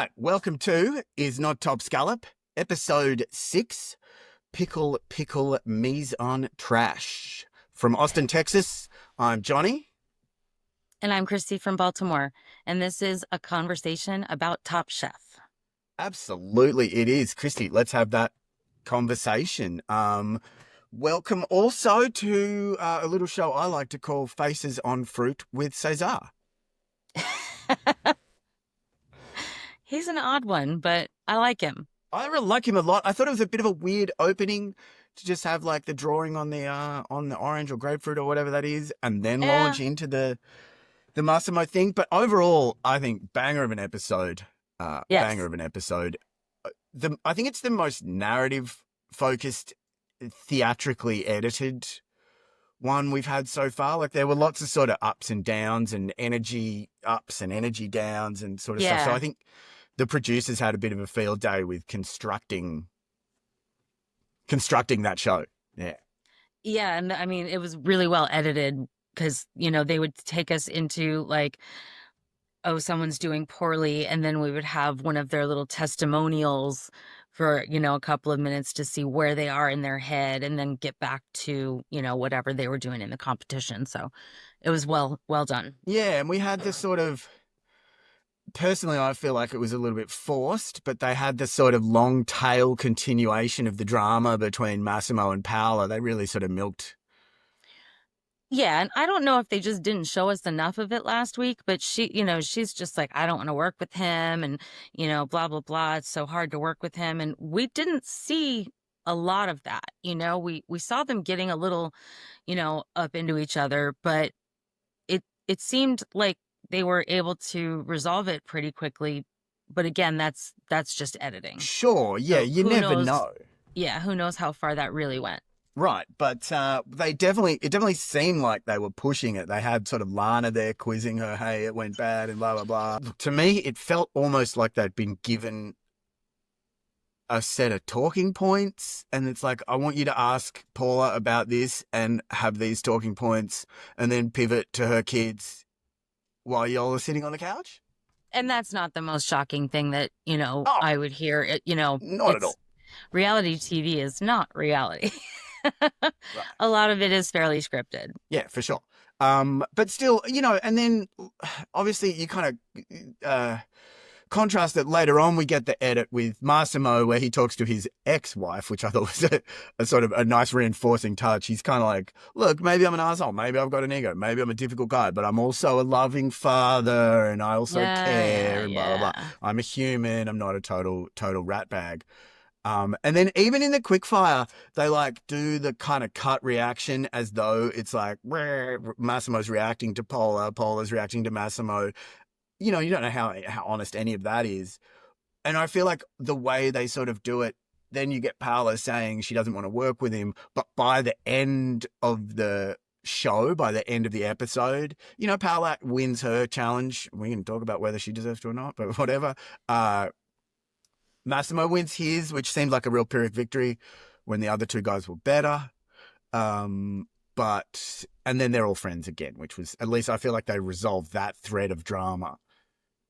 right, welcome to Is Not Top Scallop, episode 6, Pickle Mise on Trash. From Austin, Texas, I'm Johnny. And I'm Christy from Baltimore, and this is a conversation about Top Chef. Absolutely, it is. Christy, let's have that conversation. Welcome also to a little show I like to call Faces on Fruit with Cesar. He's an odd one, but I like him. I really like him a lot. I thought it was a bit of a weird opening to just have like the drawing on the orange or grapefruit or whatever that is, and then Yeah, launch into the Massimo thing. But overall, I think banger of an episode. Banger yes. of an episode. I think it's the most narrative focused, theatrically edited one we've had so far. Like there were lots of sort of ups and downs and energy ups and energy downs and sort of stuff. So I Yeah. think the producers had a bit of a field day with constructing that show. Yeah. Yeah, and I mean, it was really well edited because, they would take us into like, oh, someone's doing poorly, and then we would have one of their little testimonials for, a couple of minutes to see where they are in their head and then get back to, whatever they were doing in the competition. So it was well done. Yeah, and we had this sort of, personally, I feel like it was a little bit forced, but they had this sort of long tail continuation of the drama between Massimo and Paola. They really sort of milked. Yeah, and I don't know if they just didn't show us enough of it last week, but she's just like, I don't want to work with him and, blah, blah, blah. It's so hard to work with him. And we didn't see a lot of that. We saw them getting a little, up into each other, but it seemed like they were able to resolve it pretty quickly. But again, that's just editing. Sure, yeah, So you who never knows? know. Yeah, who knows how far that really went. Right, but it definitely seemed like they were pushing it. They had sort of Lana there quizzing her, hey, it went bad and blah, blah, blah. To me, it felt almost like they'd been given a set of talking points, and it's like, I want you to ask Paula about this and have these talking points and then pivot to her kids while y'all are sitting on the couch. And that's not the most shocking thing that, Oh, I would hear. not at It's all. reality TV is not reality. Right. A lot of it is fairly scripted. Yeah, for sure. But still, and then obviously you kind of contrast it later on. We get the edit with Massimo where he talks to his ex-wife, which I thought was a sort of a nice reinforcing touch. He's kind of like, look, maybe I'm an asshole. Maybe I've got an ego. Maybe I'm a difficult guy, but I'm also a loving father and I also Yeah, yeah, care and blah, blah, blah. yeah. I'm a human. I'm not a total rat bag. And then even in the quickfire, they like do the kind of cut reaction as though it's like Massimo's reacting to Paula, Paula's reacting to Massimo. You don't know how honest any of that is. And I feel like the way they sort of do it, then you get Paula saying she doesn't want to work with him, but by the end of the show, by the end of the episode, Paula wins her challenge. We can talk about whether she deserves to or not, but whatever. Massimo wins his, which seemed like a real Pyrrhic victory when the other two guys were better. And then they're all friends again, which was, at least I feel like they resolved that thread of drama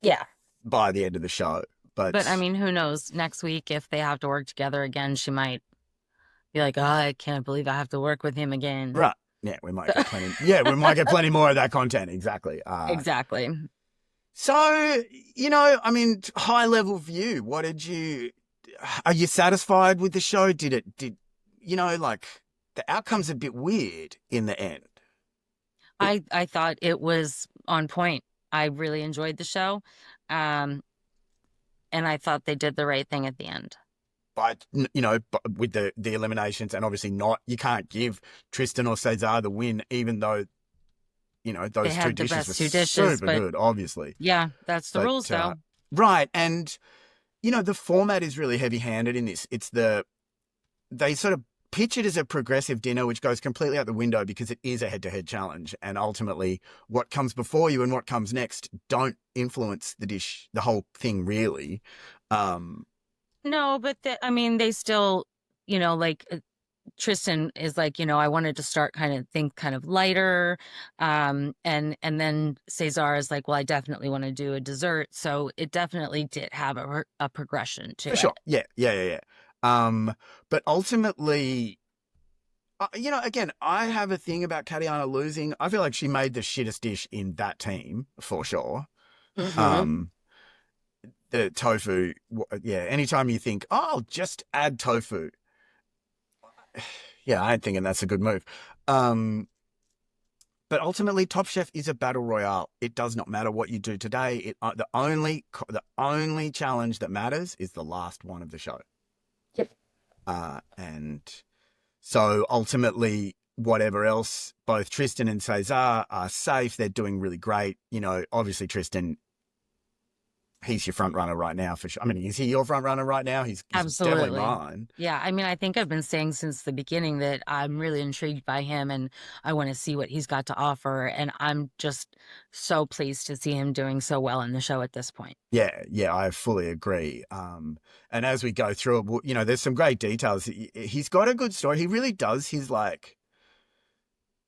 Yeah. by the end of the show. But I mean, who knows? Next week, if they have to work together again, she might be like, oh, I can't believe I have to work with him again. Right. Yeah, we might get plenty. Yeah, we might get plenty more of that content. Exactly. Exactly. So, I mean, high level view. Are you satisfied with the show? Like the outcome's a bit weird in the end. I thought it was on point. I really enjoyed the show. Um, and I thought they did the right thing at the end. But with the eliminations, and obviously you can't give Tristan or Cesar the win, even though They those two had the dishes were best two dishes, super but good, obviously. yeah, that's the But rules though. right, and the format is really heavy-handed in this. They sort of pitch it as a progressive dinner, which goes completely out the window because it is a head-to-head challenge, and ultimately, what comes before you and what comes next don't influence the dish, the whole thing, really. No, but I mean, they still, like Tristan is like, I wanted to start think kind of lighter. And then Cesar is like, well, I definitely want to do a dessert. So it definitely did have a progression For to sure. it. Yeah. But ultimately, again, I have a thing about Katiana losing. I feel like she made the shittest dish in that team for sure. Hmm. Um, the tofu, yeah. Anytime you think, oh, I'll just add tofu, yeah, I ain't thinking that's a good move. Um, but ultimately, Top Chef is a battle royale. It does not matter what you do today. The only challenge that matters is the last one of the show. Yep. And so ultimately, whatever else, both Tristan and Cesar are safe. They're doing really great. Obviously Tristan, he's your front runner right now for sure. I mean, is he your front runner right now? He's definitely Absolutely. mine. Yeah, I mean, I think I've been saying since the beginning that I'm really intrigued by him and I want to see what he's got to offer. And I'm just so pleased to see him doing so well in the show at this point. Yeah, I fully agree. And as we go through it, there's some great details. He's got a good story. He really does.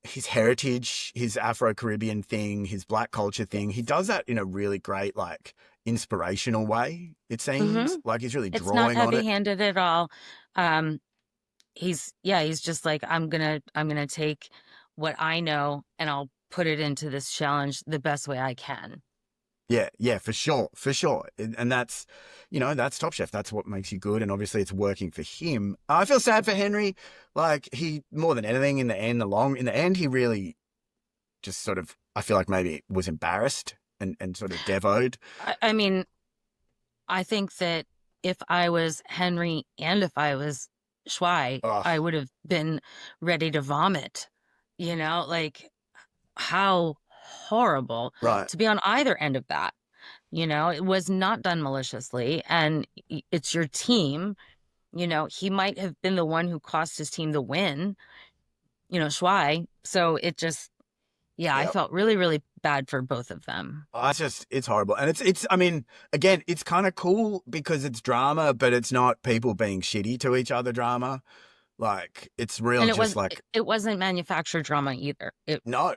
His heritage, his Afro-Caribbean thing, his black culture thing. He does that in a really great, like, inspirational way. It Hmm. seems like he's really It's not drawing on it. heavy-handed at all. Um, he's just like, I'm gonna take what I know and I'll put it into this challenge the best way I can. Yeah, for sure, for sure. And that's Top Chef. That's what makes you good. And obviously, it's working for him. I feel sad for Henry. Like, he, more than anything, in the end, he really just sort of, I feel like maybe was embarrassed and sort of devoed. I mean, I think that if I was Henry and if I was Schwei, Oh, I would have been ready to vomit. Like how horrible right. to be on either end of that. It was not done maliciously, and it's your team. He might have been the one who cost his team the win, Schwei. So it just, yeah, I Yeah. felt really, really bad for both of them. It's horrible. And I mean, again, it's kind of cool because it's drama, but it's not people being shitty to each other drama. Like, it's real, And it just was like, it wasn't manufactured drama either. It no,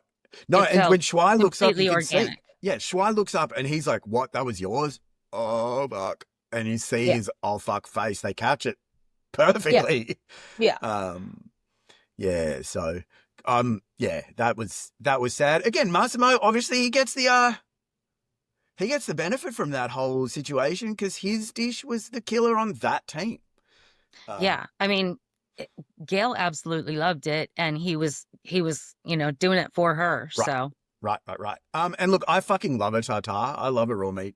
no. it And felt when Schwei looks up, you completely can see, organic. yeah, Schwei looks up and he's like, what? That was yours? Oh, fuck. And you see Yeah. his oh, fuck face. They catch it Yeah. perfectly. Yeah. Um, yeah. So, yeah, that was sad. Again, Massimo, obviously, he gets the benefit from that whole situation because his dish was the killer on that team. Um, Yeah. I mean, it- Gail absolutely loved it and he was, doing it for her. right, So, right. And look, I fucking love a tartare. I love a raw meat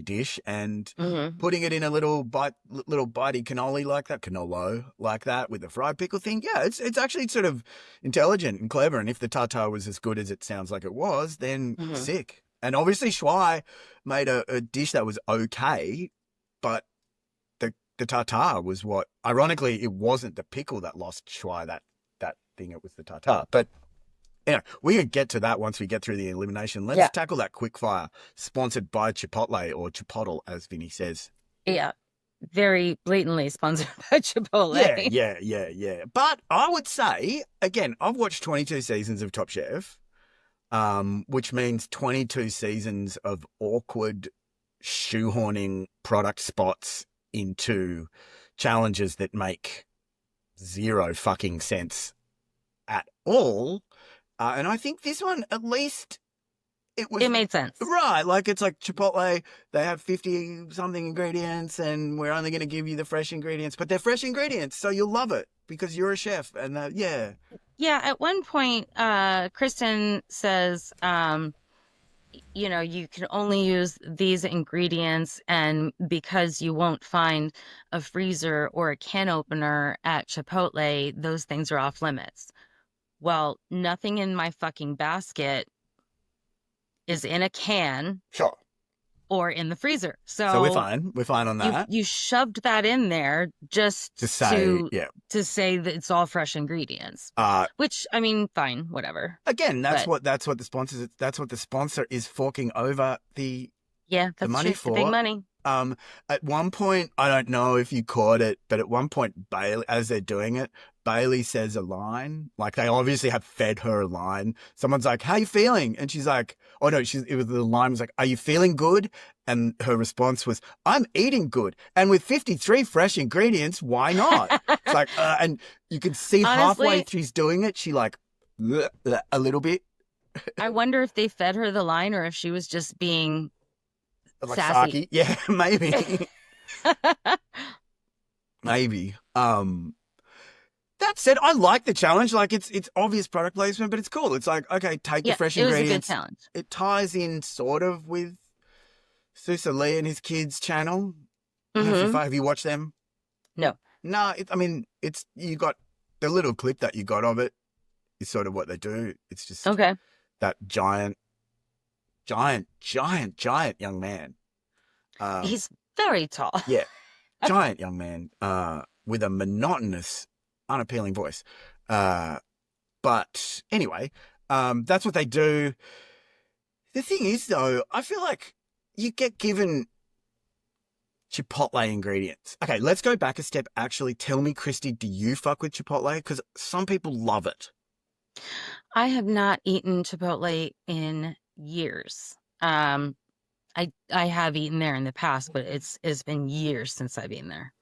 dish, and mhm. putting it in a little bitey canolo like that with the fried pickle thing. Yeah, it's actually sort of intelligent and clever. And if the tartare was as good as it sounds like it was, then Mhm. sick. And obviously, Schwei made a dish that was okay, but the tartare was what. Ironically, it wasn't the pickle that lost Schwei that thing. It was the tartare. But we can get to that once we get through the elimination. Let's Yeah. tackle that quickfire, sponsored by Chipotle, or Chipotle, as Vinny says. Yeah. Very blatantly sponsored by Yeah, Chipotle. yeah, yeah, yeah. But I would say, again, I've watched 22 seasons of Top Chef, which means 22 seasons of awkward shoehorning product spots into challenges that make zero fucking sense at all. And I think this one, at least, it It was made sense. right. Like, it's like Chipotle, they have 50 something ingredients, and we're only going to give you the fresh ingredients, but they're fresh ingredients. So you'll love it because you're a chef. And yeah, Yeah, at one point, Kristen says, you can only use these ingredients, and because you won't find a freezer or a can opener at Chipotle, those things are off limits. Well, nothing in my fucking basket is in a can sure. or in the freezer. So we're So fine. We're fine on you that. you shoved that in there just To say, to yeah. to say that it's all fresh ingredients, Uh, which I mean, fine, whatever. Again, But that's what the sponsor is forking over the yeah, the that's money true. The big for. money. Um, at one point, I don't know if you caught it, but at one point, Bailey, as they're doing it, Bailey says a line. Like they obviously have fed her a line. Someone's like, "How you feeling?" And she's like, "Oh no," it was the line was like, "Are you feeling good?" And her response was, "I'm eating good, and with 53 fresh ingredients, why not?" It's like, and you can see halfway Honestly, she's doing it, she like a little bit I wonder if they fed her the line or if she was just being like sassy. Saki. Yeah, maybe, maybe. That said, I like the challenge. Like it's obvious product placement, but it's cool. It's like, okay, take the Yeah, fresh it was a good ingredients. challenge. It ties in sort of with Susa Lee and his kids' channel. I don't know if Mm-hmm. have you watched them? No. No, I mean, it's you got the little clip that you got of it is sort of what they do. It's just Okay. that giant young man. Um, He's very tall. yeah, giant young man. With a monotonous, unappealing voice. But anyway, that's what they do. The thing is, though, I feel like you get given Chipotle ingredients. Okay, let's go back a step. Actually, tell me, Christy, do you fuck with Chipotle? Because some people love it. I have not eaten Chipotle in years. I have eaten there in the past, but it's been years since I've been there.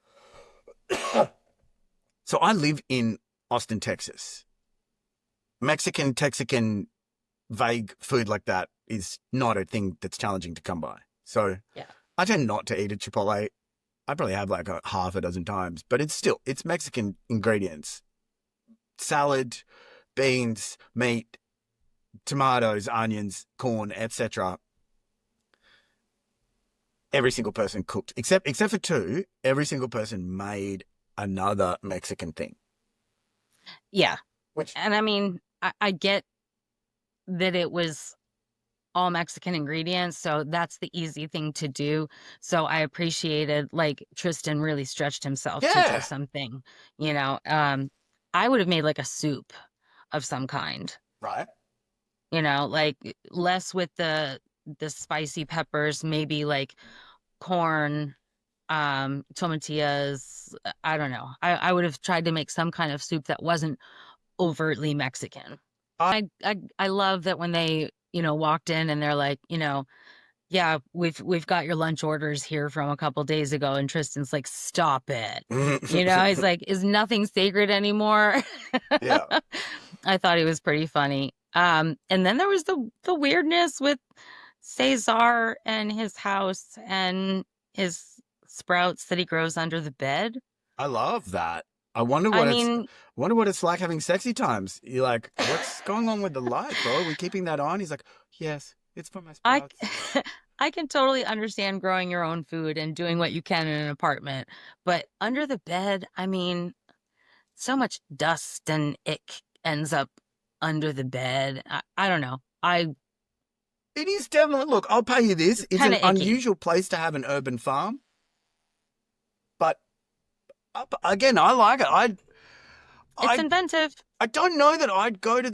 So I live in Austin, Texas. Mexican, Texican, vague food like that is not a thing that's challenging to come by. So Yeah. I tend not to eat at Chipotle. I probably have like a half a dozen times, but it's Mexican ingredients. Salad, beans, meat, tomatoes, onions, corn, etc. Every single person cooked, except for two. Every single person made another Mexican thing. Yeah. Which And I mean, I get that it was all Mexican ingredients, so that's the easy thing to do. So I appreciated like Tristan really stretched himself to do yeah, something, you know. I would have made like a soup of some kind, right. like less with the spicy peppers, maybe like corn, tomatillas. I don't know. I would have tried to make some kind of soup that wasn't overtly Mexican. I I love that when they, walked in and they're like, yeah, we've got your lunch orders here from a couple days ago, and Tristan's like, stop it. He's like, is nothing sacred anymore? yeah. I thought he was pretty funny. And then there was the weirdness with Cesar and his house and his sprouts that he grows under the bed. I love that. I mean, I wonder what it's like having sexy times. You're like, what's going on with the light, bro? Are we keeping that on? He's like, yes, it's for my I sprouts. I can totally understand growing your own food and doing what you can in an apartment, but under the bed, I mean, so much dust and ick ends up under the bed. I don't know. It is definitely, look, I'll pay you this. It's Kind an of icky. unusual place to have an urban farm, but again, I like it. It's I, inventive. I don't know that I'd go to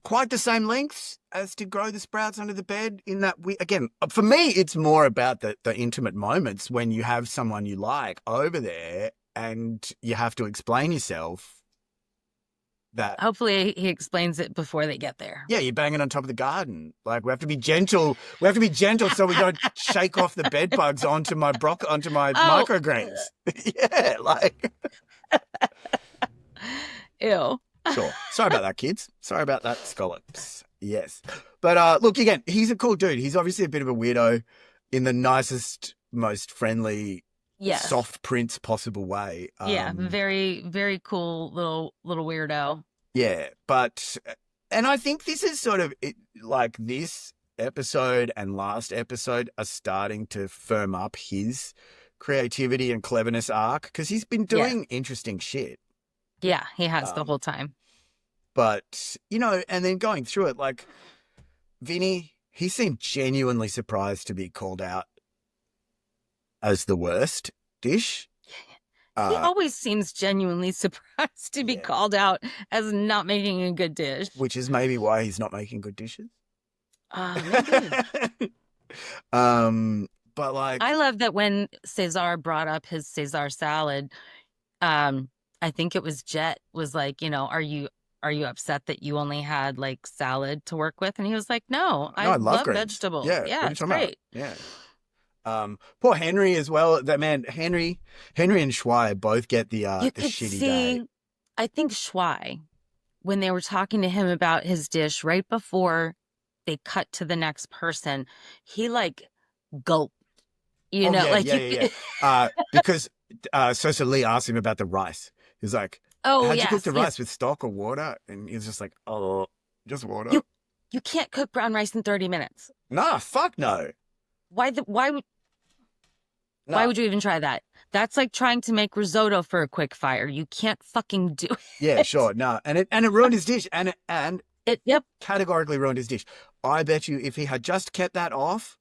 quite the same lengths as to grow the sprouts under the bed in that again, for me, it's more about the intimate moments when you have someone you like over there and you have to explain yourself that, Hopefully he explains it before they get there. yeah, you're banging on top of the garden. Like we have to be gentle. We have to be gentle so we don't shake off the bed bugs onto my Oh, microgreens. Yeah, like ew. sure. Sorry about that, kids. Sorry about that, scallops. Yes. But look, again, he's a cool dude. He's obviously a bit of a weirdo in the nicest, most friendly, Yes. soft prince possible way. Yeah, very, very cool little weirdo. Yeah, but and I think this is sort of it, like this episode and last episode are starting to firm up his creativity and cleverness arc because he's been Yeah. doing interesting shit. Yeah, he has the Um, whole time. but and then going through it, like Vinny, he seemed genuinely surprised to be called out as the worst dish. He Uh, always seems genuinely surprised to be yeah, called out as not making a good dish. which is maybe why he's not making good dishes. Maybe. But like, I love that when Cesar brought up his Cesar salad, um, I think it was Jet was like, are you upset that you only had like salad to work with? And he was like, no, no, I I love love greens. vegetables. Yeah, what Yeah, are you it's talking about? great. Yeah. Poor Henry as well. That man, Henry and Schweier both get You the could shitty day. see, I think Schwei, when they were talking to him about his dish right before they cut to the next person, he like gulped, Oh yeah, like yeah, you yeah, yeah. could, Because Sosa Lee asked him about the rice. He's like, oh "How'd you cook yes, the yes. rice with stock or water?" And he's just like, "Oh, just water." You you can't cook brown rice in 30 minutes. Nah, fuck no. Why Nah. would you even try that? That's like trying to make risotto for a quick fire. You can't fucking do Yeah, it. sure. Nah. And it ruined his dish. And Yep. categorically ruined his dish. I bet you if he had just kept that off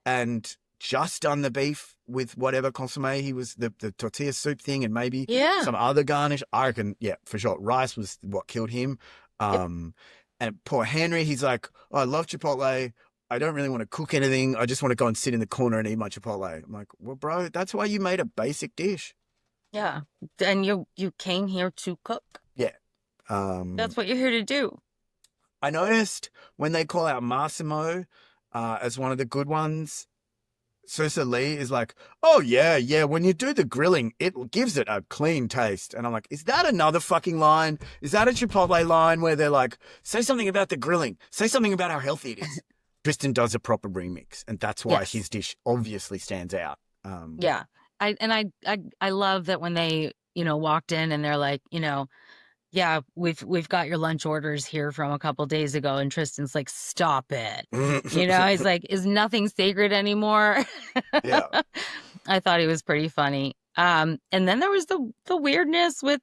and just done the beef with whatever consomme he was, the tortilla soup thing and maybe Yeah. some other garnish, I reckon, yeah, for sure. Rice was what killed him. Yep. And poor Henry, he's like, oh, I love Chipotle. I don't really want to cook anything. I just want to go and sit in the corner and eat my Chipotle. I'm like, well, bro, that's why you made a basic dish. Yeah. And you came here to cook. Yeah. That's what you're here to do. I noticed when they call out Massimo as one of the good ones, Susa Lee is like, oh, yeah, yeah, when you do the grilling, it gives it a clean taste. And I'm like, is that another fucking line? Is that a Chipotle line where they're like, say something about the grilling, say something about how healthy it is? Tristan does a proper remix, and that's why Yes. his dish obviously stands out. Yeah. I love that when they, walked in and they're like, yeah, we've got your lunch orders here from a couple days ago, and Tristan's like, stop it. He's like, is nothing sacred anymore? Yeah, I thought he was pretty funny. And then there was the weirdness with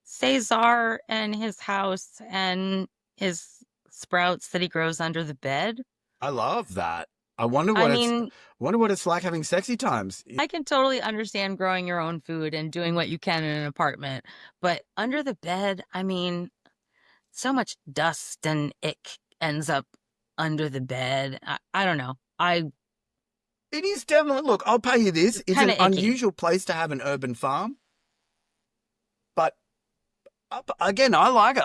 Cesar and his house and his sprouts that he grows under the bed. I love that. I I mean, wonder what it's like having sexy times. I can totally understand growing your own food and doing what you can in an apartment, but under the bed, I mean, so much dust and ick ends up under the bed. I don't know. It is definitely, look, I'll pay you this. It's It's kind an of icky. unusual place to have an urban farm, but again, I like it.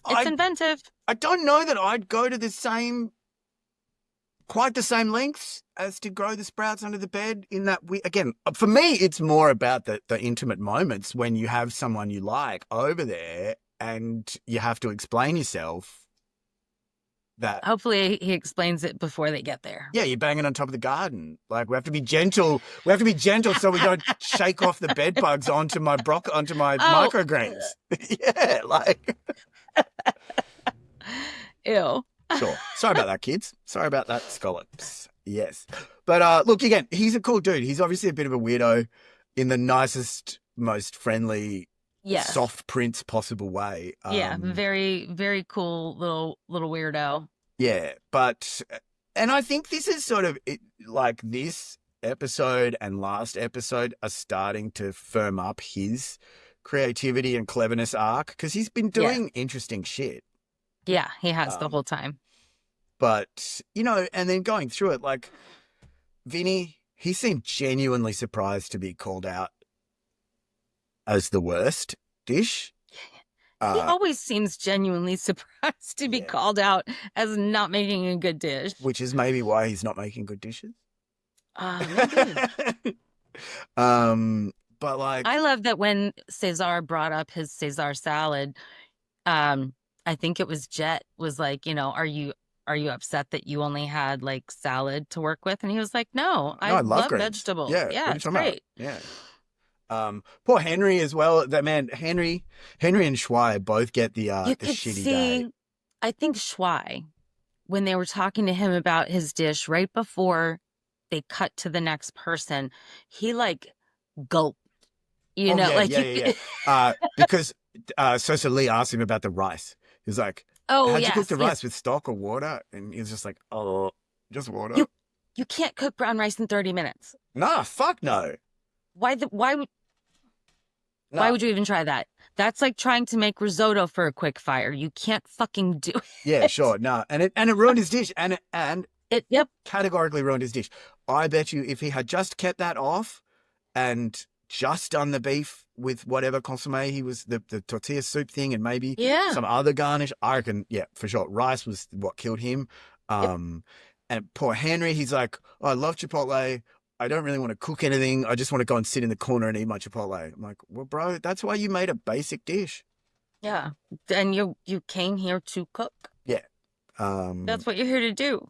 It's I, inventive. I don't know that I'd go to quite the same lengths as to grow the sprouts under the bed. In that, again, for me, it's more about the intimate moments when you have someone you like over there and you have to explain yourself that Hopefully, he explains it before they get there. yeah, you're banging on top of the garden. Like we have to be gentle. We have to be gentle so we don't shake off the bed bugs onto my Oh, microgreens. Yeah, like ew. sure. Sorry about that, kids. Sorry about that, scallops. Yes. But look again, he's a cool dude. He's obviously a bit of a weirdo in the nicest, most friendly, Yes. soft prince possible way. Yeah, very, very cool little weirdo. Yeah, but and I think this is sort of like this episode and last episode are starting to firm up his creativity and cleverness arc because he's been Yeah. doing interesting shit. Yeah, he has the Um, whole time. but and then going through it, like Vinny, he seemed genuinely surprised to be called out as the worst dish. He Uh, always seems genuinely surprised to be yeah, called out as not making a good dish. which is maybe why he's not making good dishes. Maybe. But like, I love that when Cesar brought up his Cesar salad, I think it was Jet was like, are you upset that you only had like salad to work with? And he was like, no, no, I I love love greens. vegetables. Yeah, what Yeah, are you it's talking about? great. Yeah. Poor Henry as well. That man, Henry and Schweier both get You the could shitty day. see, I think Schwei, when they were talking to him about his dish right before they cut to the next person, he like gulped, Oh yeah, like yeah, you yeah, yeah. could, Because Sosa Lee asked him about the rice. He's like, oh "How'd you cook yes, the yes. rice with stock or water?" And he's just like, "Oh, just water." You you can't cook brown rice in 30 minutes. Nah, fuck no. Why Nah. would you even try that? That's like trying to make risotto for a quick fire. You can't fucking do Yeah, it. sure. Nah, and it ruined his dish, and Yep. Categorically ruined his dish. I bet you if he had just kept that off and just done the beef with whatever consomme he was, the tortilla soup thing, and maybe Yeah. some other garnish, I reckon, yeah, for sure. Rice was what killed him. Yep. And poor Henry, he's like, oh, I love Chipotle. I don't really want to cook anything. I just want to go and sit in the corner and eat my Chipotle. I'm like, well, bro, that's why you made a basic dish. Yeah. And you came here to cook. Yeah. That's what you're here to do.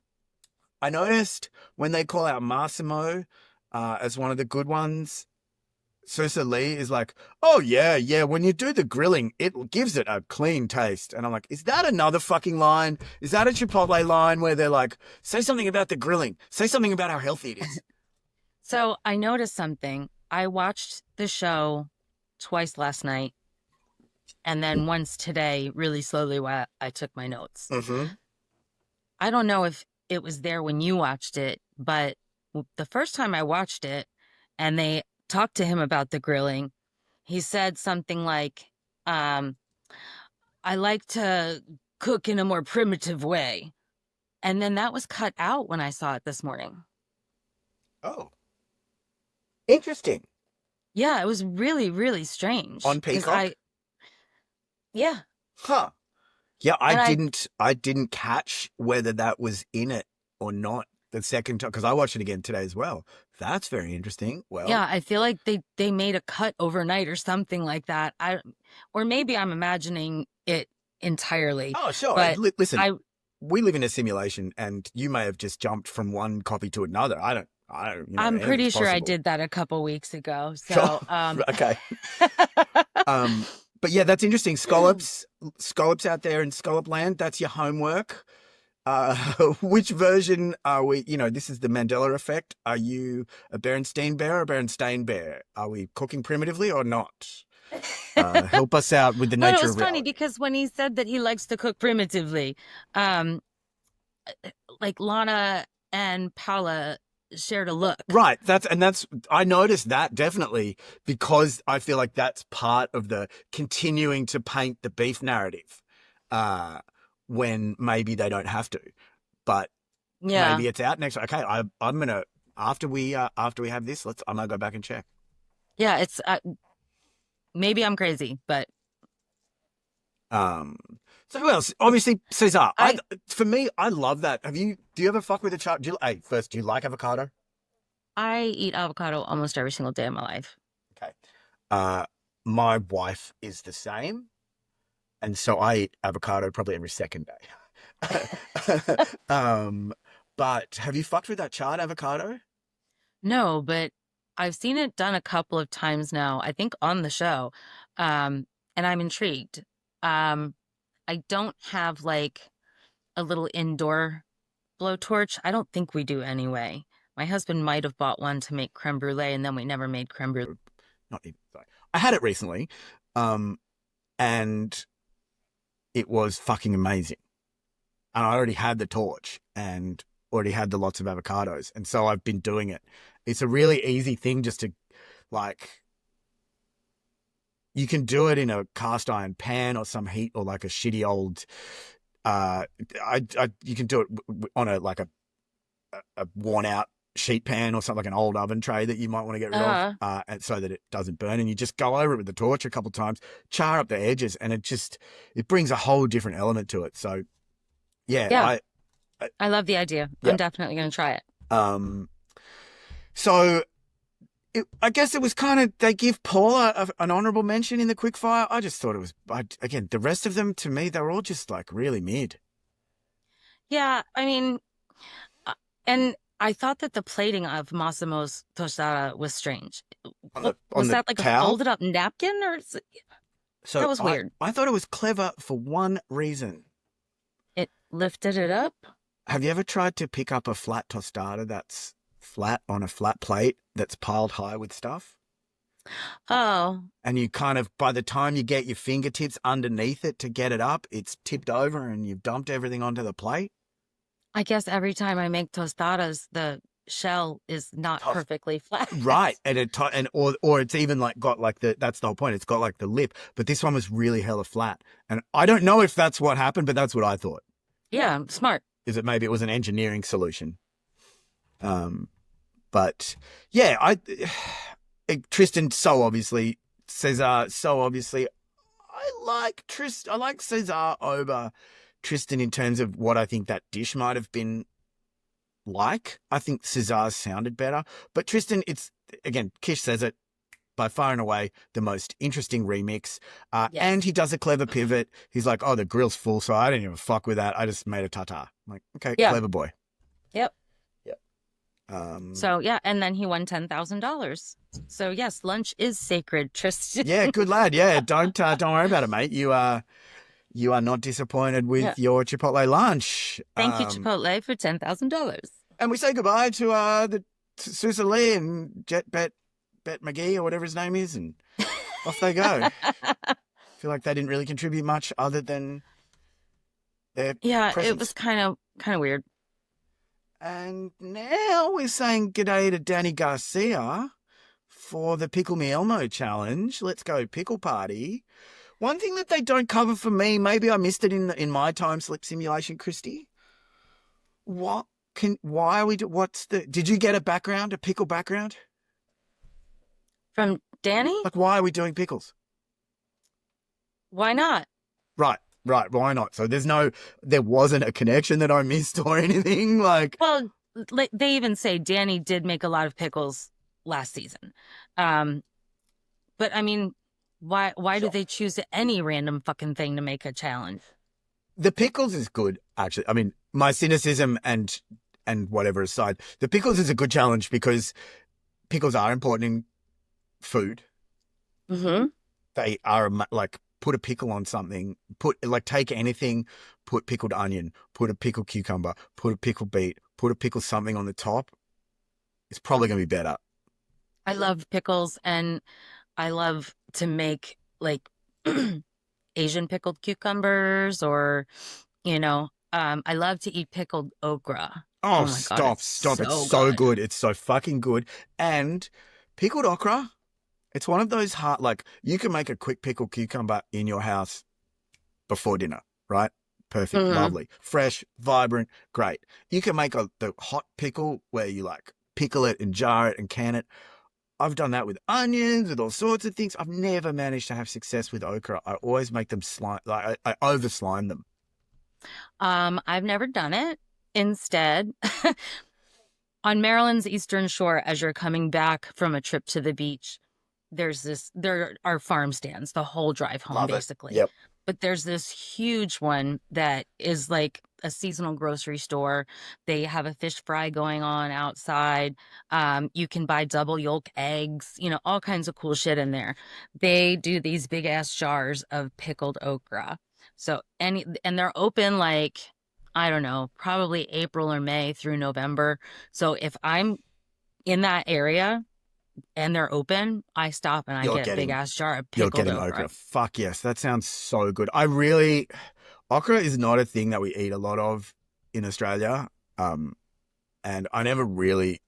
I noticed when they call out Massimo as one of the good ones, Susa Lee is like, oh, yeah, when you do the grilling, it gives it a clean taste. And I'm like, is that another fucking line? Is that a Chipotle line where they're like, say something about the grilling? Say something about how healthy it is. So I noticed something. I watched the show twice last night and then once today, really slowly while I took my notes. Mm-hmm. I don't know if it was there when you watched it, but the first time I watched it and they talked to him about the grilling, he said something like, I like to cook in a more primitive way. And then that was cut out when I saw it this morning. Oh, interesting. Yeah, it was really, really strange. On Because Peacock? yeah. Huh. Yeah, And I didn't catch whether that was in it or not the second time because I watched it again today as well. That's very interesting. Well, yeah, I feel like they made a cut overnight or something like that. Or maybe I'm imagining it entirely. oh, sure. But Listen, I we live in a simulation and you may have just jumped from one copy to another. I'm pretty Anything's sure I possible. did that a couple weeks ago. Sure. So Okay. But yeah, that's interesting. Scallops out there in scallop land. That's your homework. Which version are we? This is the Mandela effect. Are you a Berenstain Bear or a Berenstain Bear? Are we cooking primitively or not? Help us out with the But it nature was of funny reality. because when he said that he likes to cook primitively, um, like Lana and Paula shared a look. Right. I noticed that definitely because I feel like that's part of the continuing to paint the beef narrative, uh, when maybe they don't have to, but Yeah. maybe it's out next. Okay. I'm going to, after we have this, I'm going to go back and check. Yeah, it's maybe I'm crazy, but Um, so who else? Obviously Cesar. I For me, I love that. Do you ever fuck with a chart? Hey, first, do you like avocado? I eat avocado almost every single day of my life. Okay. Uh, my wife is the same. And so I eat avocado probably every second day. um, but have you fucked with that charred avocado? No, but I've seen it done a couple of times now, I think on the show. And I'm intrigued. Um, I don't have like a little indoor blowtorch. I don't think we do anyway. My husband might have bought one to make creme brulee, and then we never made creme brulee. Not even. Sorry. I had it recently, and it was fucking amazing. And I already had the torch and already had the lots of avocados, and so I've been doing it. It's a really easy thing just to like. You can do it in a cast iron pan or some heat or like a shitty old. You can do it on a worn out sheet pan or something like an old oven tray that you might want to get rid of, and so that it doesn't burn. And you just go over it with the torch a couple of times, char up the edges, and it brings a whole different element to it. So, yeah, Yeah, I love the idea. yeah. I'm definitely going to try it. So I guess it was kind of they give Paula an honorable mention in the quickfire. I just thought it was again the rest of them to me they were all just like really mid. Yeah, I mean, and I thought that the plating of Massimo's tostada was strange. On Was the that like a towel. folded up napkin or So that was weird? I thought it was clever for one reason. It lifted it up. Have you ever tried to pick up a flat tostada that's flat on a flat plate that's piled high with stuff? Oh, And you kind of, by the time you get your fingertips underneath it to get it up, it's tipped over and you've dumped everything onto the plate? I guess every time I make tostadas, the shell is not Tough. perfectly flat. Right. Or it's even like got like that's the whole point. It's got like the lip, but this one was really hella flat. And I don't know if that's what happened, but that's what I thought. Yeah, smart. maybe it was an engineering solution. But yeah, Tristan so obviously, Cesar so obviously. I like Cesar over Tristan in terms of what I think that dish might have been like. I think Cesar's sounded better, but Tristan, it's again, Kish says it, by far and away the most interesting remix. Yes. And he does a clever pivot. He's like, oh, the grill's full, so I didn't even fuck with that. I just made a tartare. I'm like, okay, Yeah. clever boy. Yep. Yep. So yeah, and then he won $10,000. So yes, lunch is sacred, Tristan. Yeah, good lad. Yeah, don't worry about it, mate. You are not disappointed with your Chipotle lunch. Thank you, Chipotle, for $10,000. And we say goodbye to the Susa Lee and Jet Bet McGee or whatever his name is, and off they go. I feel like they didn't really contribute much other than their presence. It was kind of weird. And now we're saying g'day to Danny Garcia for the Pickle Me Elmo challenge. Let's go pickle party. One thing that they don't cover for me, maybe I missed it in my time slip simulation, Christy. Did you get a pickle background? From Danny? Like, why are we doing pickles? Why not? Right. Why not? So there wasn't a connection that I missed or anything like. Well, they even say Danny did make a lot of pickles last season. But I mean, why do they choose any random fucking thing to make a challenge? The pickles is good, actually. I mean, my cynicism and whatever aside, the pickles is a good challenge because pickles are important in food. Mm-hmm. They are like, put a pickle on something, take anything, put pickled onion, put a pickled cucumber, put a pickled beet, put a pickled something on the top. It's probably going to be better. I love pickles, and I love to make like Asian pickled cucumbers, or, I love to eat pickled okra. Oh, my stop. God, It's so good. It's so fucking good. And pickled okra, it's one of those hard, you can make a quick pickled cucumber in your house before dinner, right? Perfect. Mm-hmm. Lovely. Fresh, vibrant, great. You can make the hot pickle where you pickle it and jar it and can it. I've done that with onions, with all sorts of things. I've never managed to have success with okra. I always make them slime, I over slime them. I've never done it. Instead, on Maryland's Eastern Shore, as you're coming back from a trip to the beach, there are farm stands the whole drive home, basically. Yep. But there's this huge one that is like a seasonal grocery store. They have a fish fry going on outside. You can buy double yolk eggs, all kinds of cool shit in there. They do these big ass jars of pickled okra. So and they're open I don't know, probably April or May through November. So if I'm in that area and they're open, I stop and I get a big ass jar of pickled okra. Fuck yes, that sounds so good. Okra is not a thing that we eat a lot of in Australia, and I never really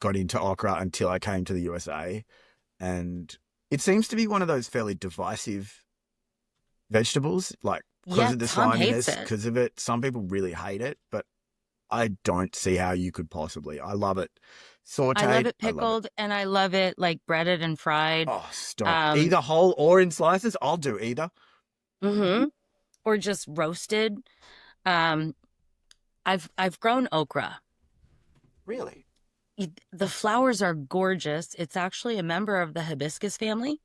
got into okra until I came to the USA, and it seems to be one of those fairly divisive vegetables, because of the sliminess, because of it. Some people really hate it, but I don't see how you could possibly. I love it. Sauteed. I love it pickled, and I love it breaded and fried. Oh, stop. Either whole or in slices. I'll do either. Mm-hmm. Or just roasted. I've grown okra. Really? The flowers are gorgeous. It's actually a member of the hibiscus family.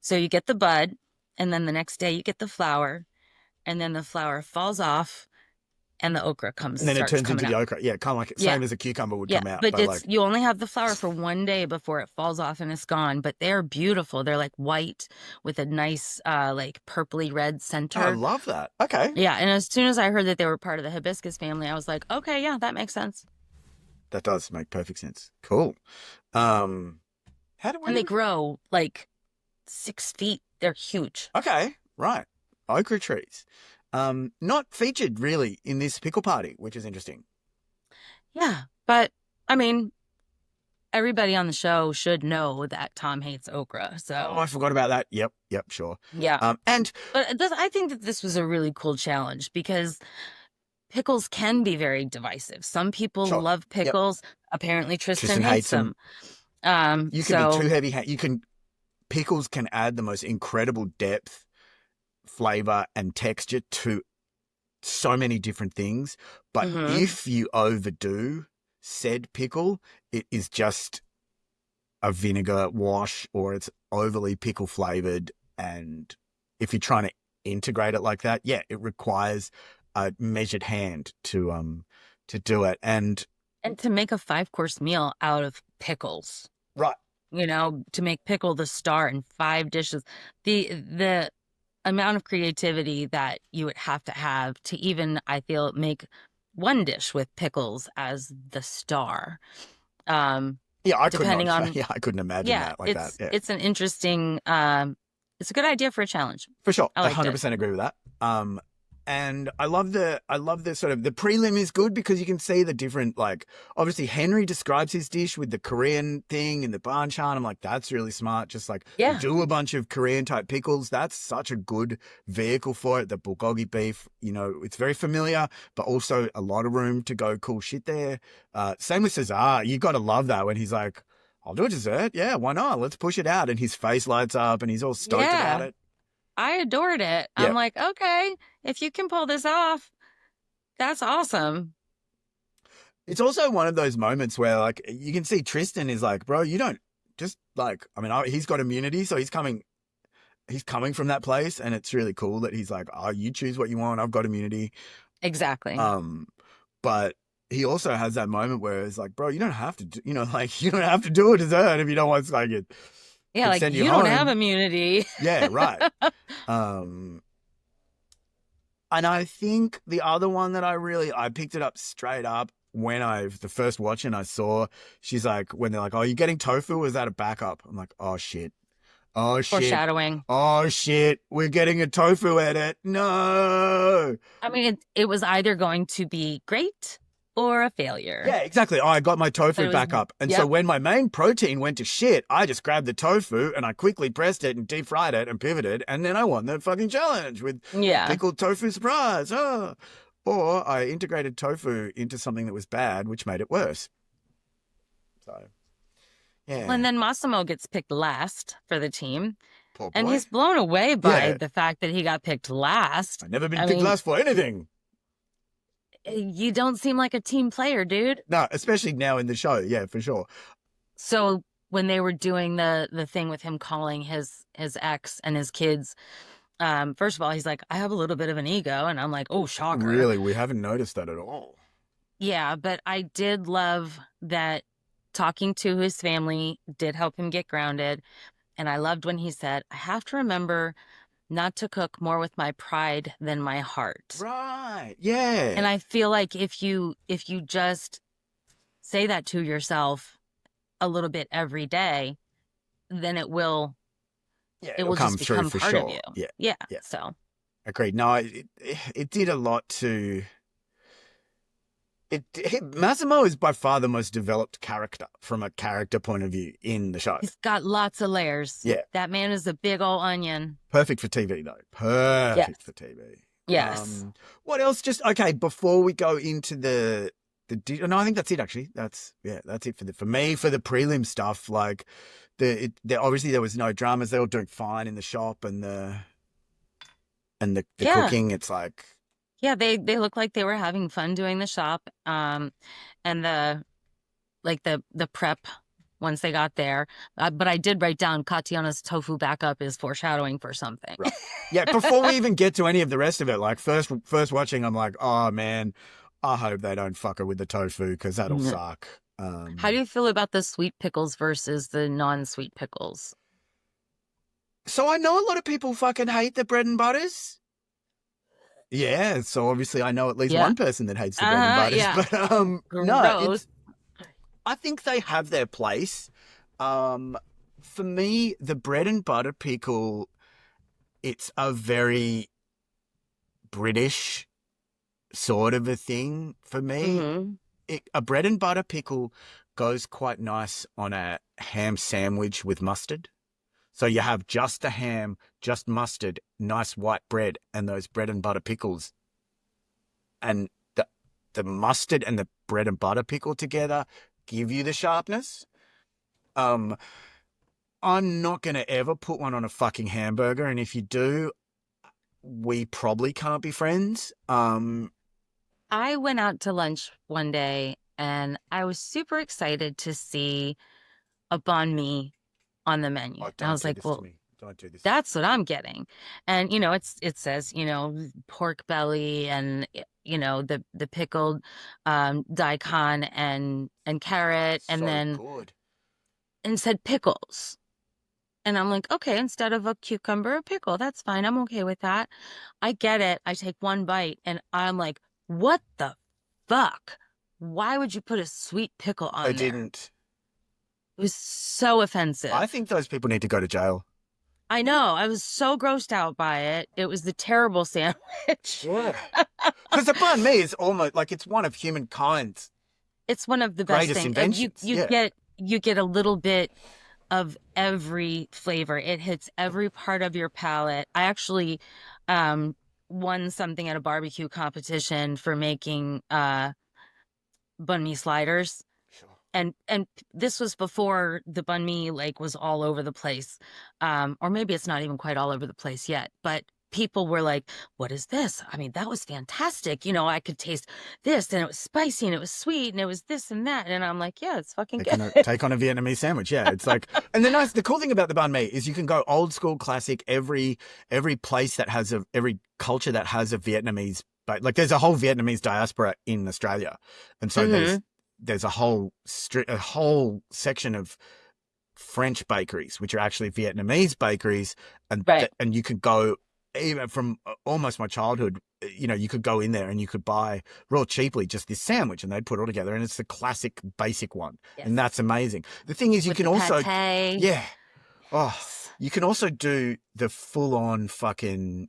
So you get the bud, and then the next day you get the flower, and then the flower falls off, and the okra comes. And then it turns into the out. okra. Yeah, kind of same as a cucumber would come out. But you only have the flower for one day before it falls off and it's gone. But they're beautiful. They're white with a nice purpley red center. I love that. Okay. Yeah, and as soon as I heard that they were part of the hibiscus family, I was like, okay, yeah, that makes sense. That does make perfect sense. Cool. And they grow 6 feet. They're huge. Okay, right. Okra trees. Not featured really in this pickle party, which is interesting. Yeah, but I mean, everybody on the show should know that Tom hates okra. So I forgot about that. Yep, sure. Yeah. But I think that this was a really cool challenge because pickles can be very divisive. Some people Sure. love Yep. pickles. Apparently Tristan Tristan hates hates them. them. You can be too So heavy. Pickles can add the most incredible depth, flavor, and texture to so many different things. But mhm. if you overdo said pickle, it is just a vinegar wash or it's overly pickle flavored. And if you're trying to integrate it like that, yeah, it requires a measured hand to do it. And And to make a 5-course meal out of pickles, right, to make pickle the star in 5 dishes, the amount of creativity that you would have to even, I feel, make one dish with pickles as the star. Um, yeah, I could Depending not. on, Yeah, I couldn't imagine yeah, that like that. Yeah, it's an interesting, it's a good idea for a challenge. for sure, I liked it. 100% agree with that. And I love the sort of the prelim is good because you can see the different, like, obviously Henry describes his dish with the Korean thing in the banchan. I'm like, that's really smart. Just like Yeah. do a bunch of Korean type pickles. That's such a good vehicle for it. The bulgogi beef, it's very familiar, but also a lot of room to go cool shit there. Same with Cesar. You got to love that when he's like, I'll do a dessert. Yeah, why not? Let's push it out. And his face lights up and he's all stoked about Yeah. it. I adored it. Yeah. I'm like, okay, if you can pull this off, that's awesome. It's also one of those moments where, like, you can see Tristan is like, bro, you don't just like, I mean, he's got immunity. So he's coming from that place. And it's really cool that he's like, oh, you choose what you want. I've got immunity. Exactly. Um, but he also has that moment where it's like, bro, you don't have to, like, you don't have to do a dessert if you don't want, like, it Yeah, could like send you you don't have home. immunity. Yeah, right. Um, And I think the other one that I picked it up straight up when the first watch and I saw, she's like, when they're like, oh, you're getting tofu? Is that a backup? I'm like, oh shit. Oh shit. Foreshadowing. Oh shit. We're getting a tofu edit. No. I mean, it was either going to be great or a failure. Yeah, exactly. Oh, I got my But tofu it was, back up. And so yep. when my main protein went to shit, I just grabbed the tofu and I quickly pressed it and deep fried it and pivoted. And then I won the fucking challenge with Yeah. pickled tofu surprise. Oh. Or I integrated tofu into something that was bad, which made it worse. So, Well, and yeah. then Massimo gets picked last for the team. Poor And boy. he's blown away by Yeah. the fact that he got picked last. I've never been I picked mean, last for anything. you don't seem like a team player, dude. No, especially now in the show. Yeah, for sure. So when they were doing the thing with him calling his ex and his kids, first of all, he's like, I have a little bit of an ego, and I'm like, oh, shocker. Really, we haven't noticed that at all. Yeah, but I did love that talking to his family did help him get grounded. And I loved when he said, I have to remember not to cook more with my pride than my heart. Right. Yeah. And I feel like if you just say that to yourself a little bit every day, then it will Yeah, it it'll will come just through become for part of sure. you. Yeah. Yeah. Yeah. So Agreed. No, it did a lot to Massimo is by far the most developed character from a character point of view in the show. he's got lots of layers. Yeah. That man is a big old onion. Perfect for TV though. Yes. Perfect for TV. Yes. What else? Just okay. Before we go into no, I think that's it. Actually, that's it for me for the prelim stuff. Like obviously there was no dramas. They were doing fine in the shop and the Yeah. cooking. It's like Yeah, they look like they were having fun doing the shop. And the prep once they got there. But I did write down Katiana's tofu backup is foreshadowing for something. right. Yeah. Before we even get to any of the rest of it, like first watching, I'm like, oh man, I hope they don't fuck her with the tofu because that'll suck. How do you feel about the sweet pickles versus the non-sweet pickles? So I know a lot of people fucking hate the bread and butters. Yeah, so obviously I know at least Yeah. one person that hates the bread and butters. Yeah. But no, Gross. I think they have their place. For me, the bread and butter pickle, it's a very British sort of a thing for me. Mm-hmm. A bread and butter pickle goes quite nice on a ham sandwich with mustard. So you have just the ham, just mustard, nice white bread, and those bread and butter pickles. And the the mustard and the bread and butter pickle together give you the sharpness. Um, I'm not gonna ever put one on a fucking hamburger, and if you do, we probably can't be friends. I went out to lunch one day and I was super excited to see a banh mi on the menu. Oh, And I don't was do like, this to well, me. Don't do this. that's what I'm getting. And it says, pork belly and the pickled daikon and carrot and So then good. and said pickles. And I'm like, okay, instead of a cucumber, a pickle. That's fine. I'm okay with that. I get it. I take one bite and I'm like, what the fuck? Why would you put a sweet pickle I on there? didn't. It was so I offensive. think those people need to go to jail. I know. I was so grossed out by it. It was the terrible sandwich. Yeah. Because the banh mi is almost like it's one of humankind's It's one of the best greatest things. You inventions. you Yeah. get you get a little bit of every flavor. It hits every part of your palate. I actually um won something at a barbecue competition for making banh mi sliders. Sure. And this was before the banh mi like was all over the place. Or maybe it's not even quite all over the place yet, but people were like, what is this? I mean, that was fantastic. I could taste this and it was spicy and it was sweet and it was this and that. And I'm like, yeah, it's fucking Take good. on a Vietnamese sandwich. Yeah, it's like, and the cool thing about the banh mi is you can go old school classic. Every place that has every culture that has a Vietnamese, but like there's a whole Vietnamese diaspora in Australia, and so Hmm. there's a whole section of French bakeries, which are actually Vietnamese bakeries, and Right. and you could go even from almost my childhood. You could go in there and you could buy real cheaply just this sandwich, and they'd put it all together, and it's the classic basic one, and Yes. that's amazing. The thing is, you With can the also, pate. yeah, oh, Yes. you can also do the full on fucking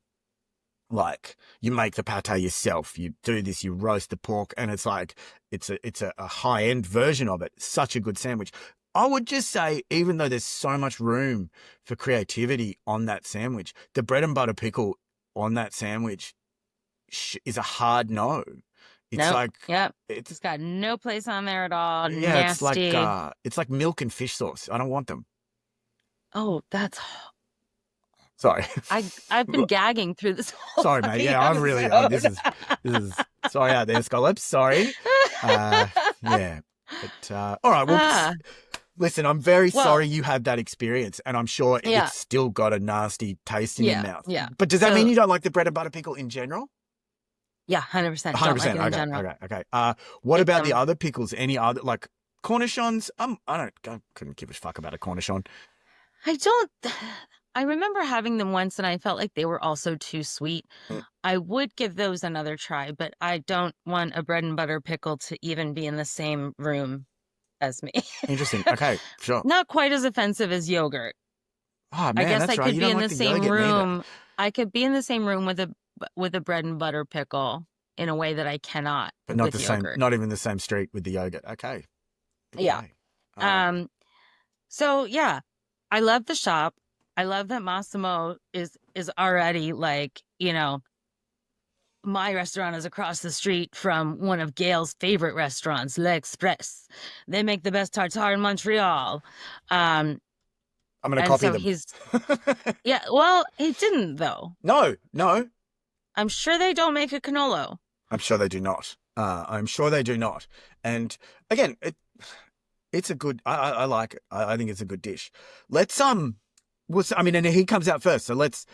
like you make the pate yourself. You do this, you roast the pork, and it's like it's a high end version of it. Such a good sandwich. I would just say, even though there's so much room for creativity on that sandwich, the bread and butter pickle on that sandwich is a hard no. It's Nope. like Yep. it's It's got no place on there at all. yeah, Nasty. it's like milk and fish sauce. I don't want them. Oh, Sorry. I've been gagging through this whole Sorry, mate. fucking Yeah, I'm really. episode. This is sorry out there, scallops. Sorry. Uh, yeah. But all right. Well, Ah, listen. I'm very well, sorry you had that experience, and I'm sure yeah, it's still got a nasty taste in your yeah, mouth. yeah. But does that mean So, you don't like the bread and butter pickle in general? yeah, 100%. Don't like 100%. it in Okay. general. Okay. Okay. What It's about the other pickles? Any other like cornichons? I couldn't give a fuck about a cornichon. I don't I remember having them once and I felt like they were also too sweet. Mm, I would give those another try, but I don't want a bread and butter pickle to even be in the same room as me. interesting. Okay. Sure. Not quite as offensive as yogurt. Oh I man, guess that's I right. could You be don't in like the the same yogurt neither. room. I could be in the same room with a bread and butter pickle in a way that I cannot But not the with same, yogurt. not even the same street with the yogurt. Okay. Yeah. Okay. Um, Um, so yeah, I love the shop. I love that Massimo is already like, my restaurant is across the street from one of Gail's favorite restaurants, L'Express. They make the best tartare in Montreal. Um, I'm going to and copy so them. yeah, well, he didn't though. No, no, I'm sure they don't make a canolo. I'm sure they do not. I'm sure they do not. And again, it's a good, I like it. I think it's a good dish. Let's, I mean, and he comes out first. So let's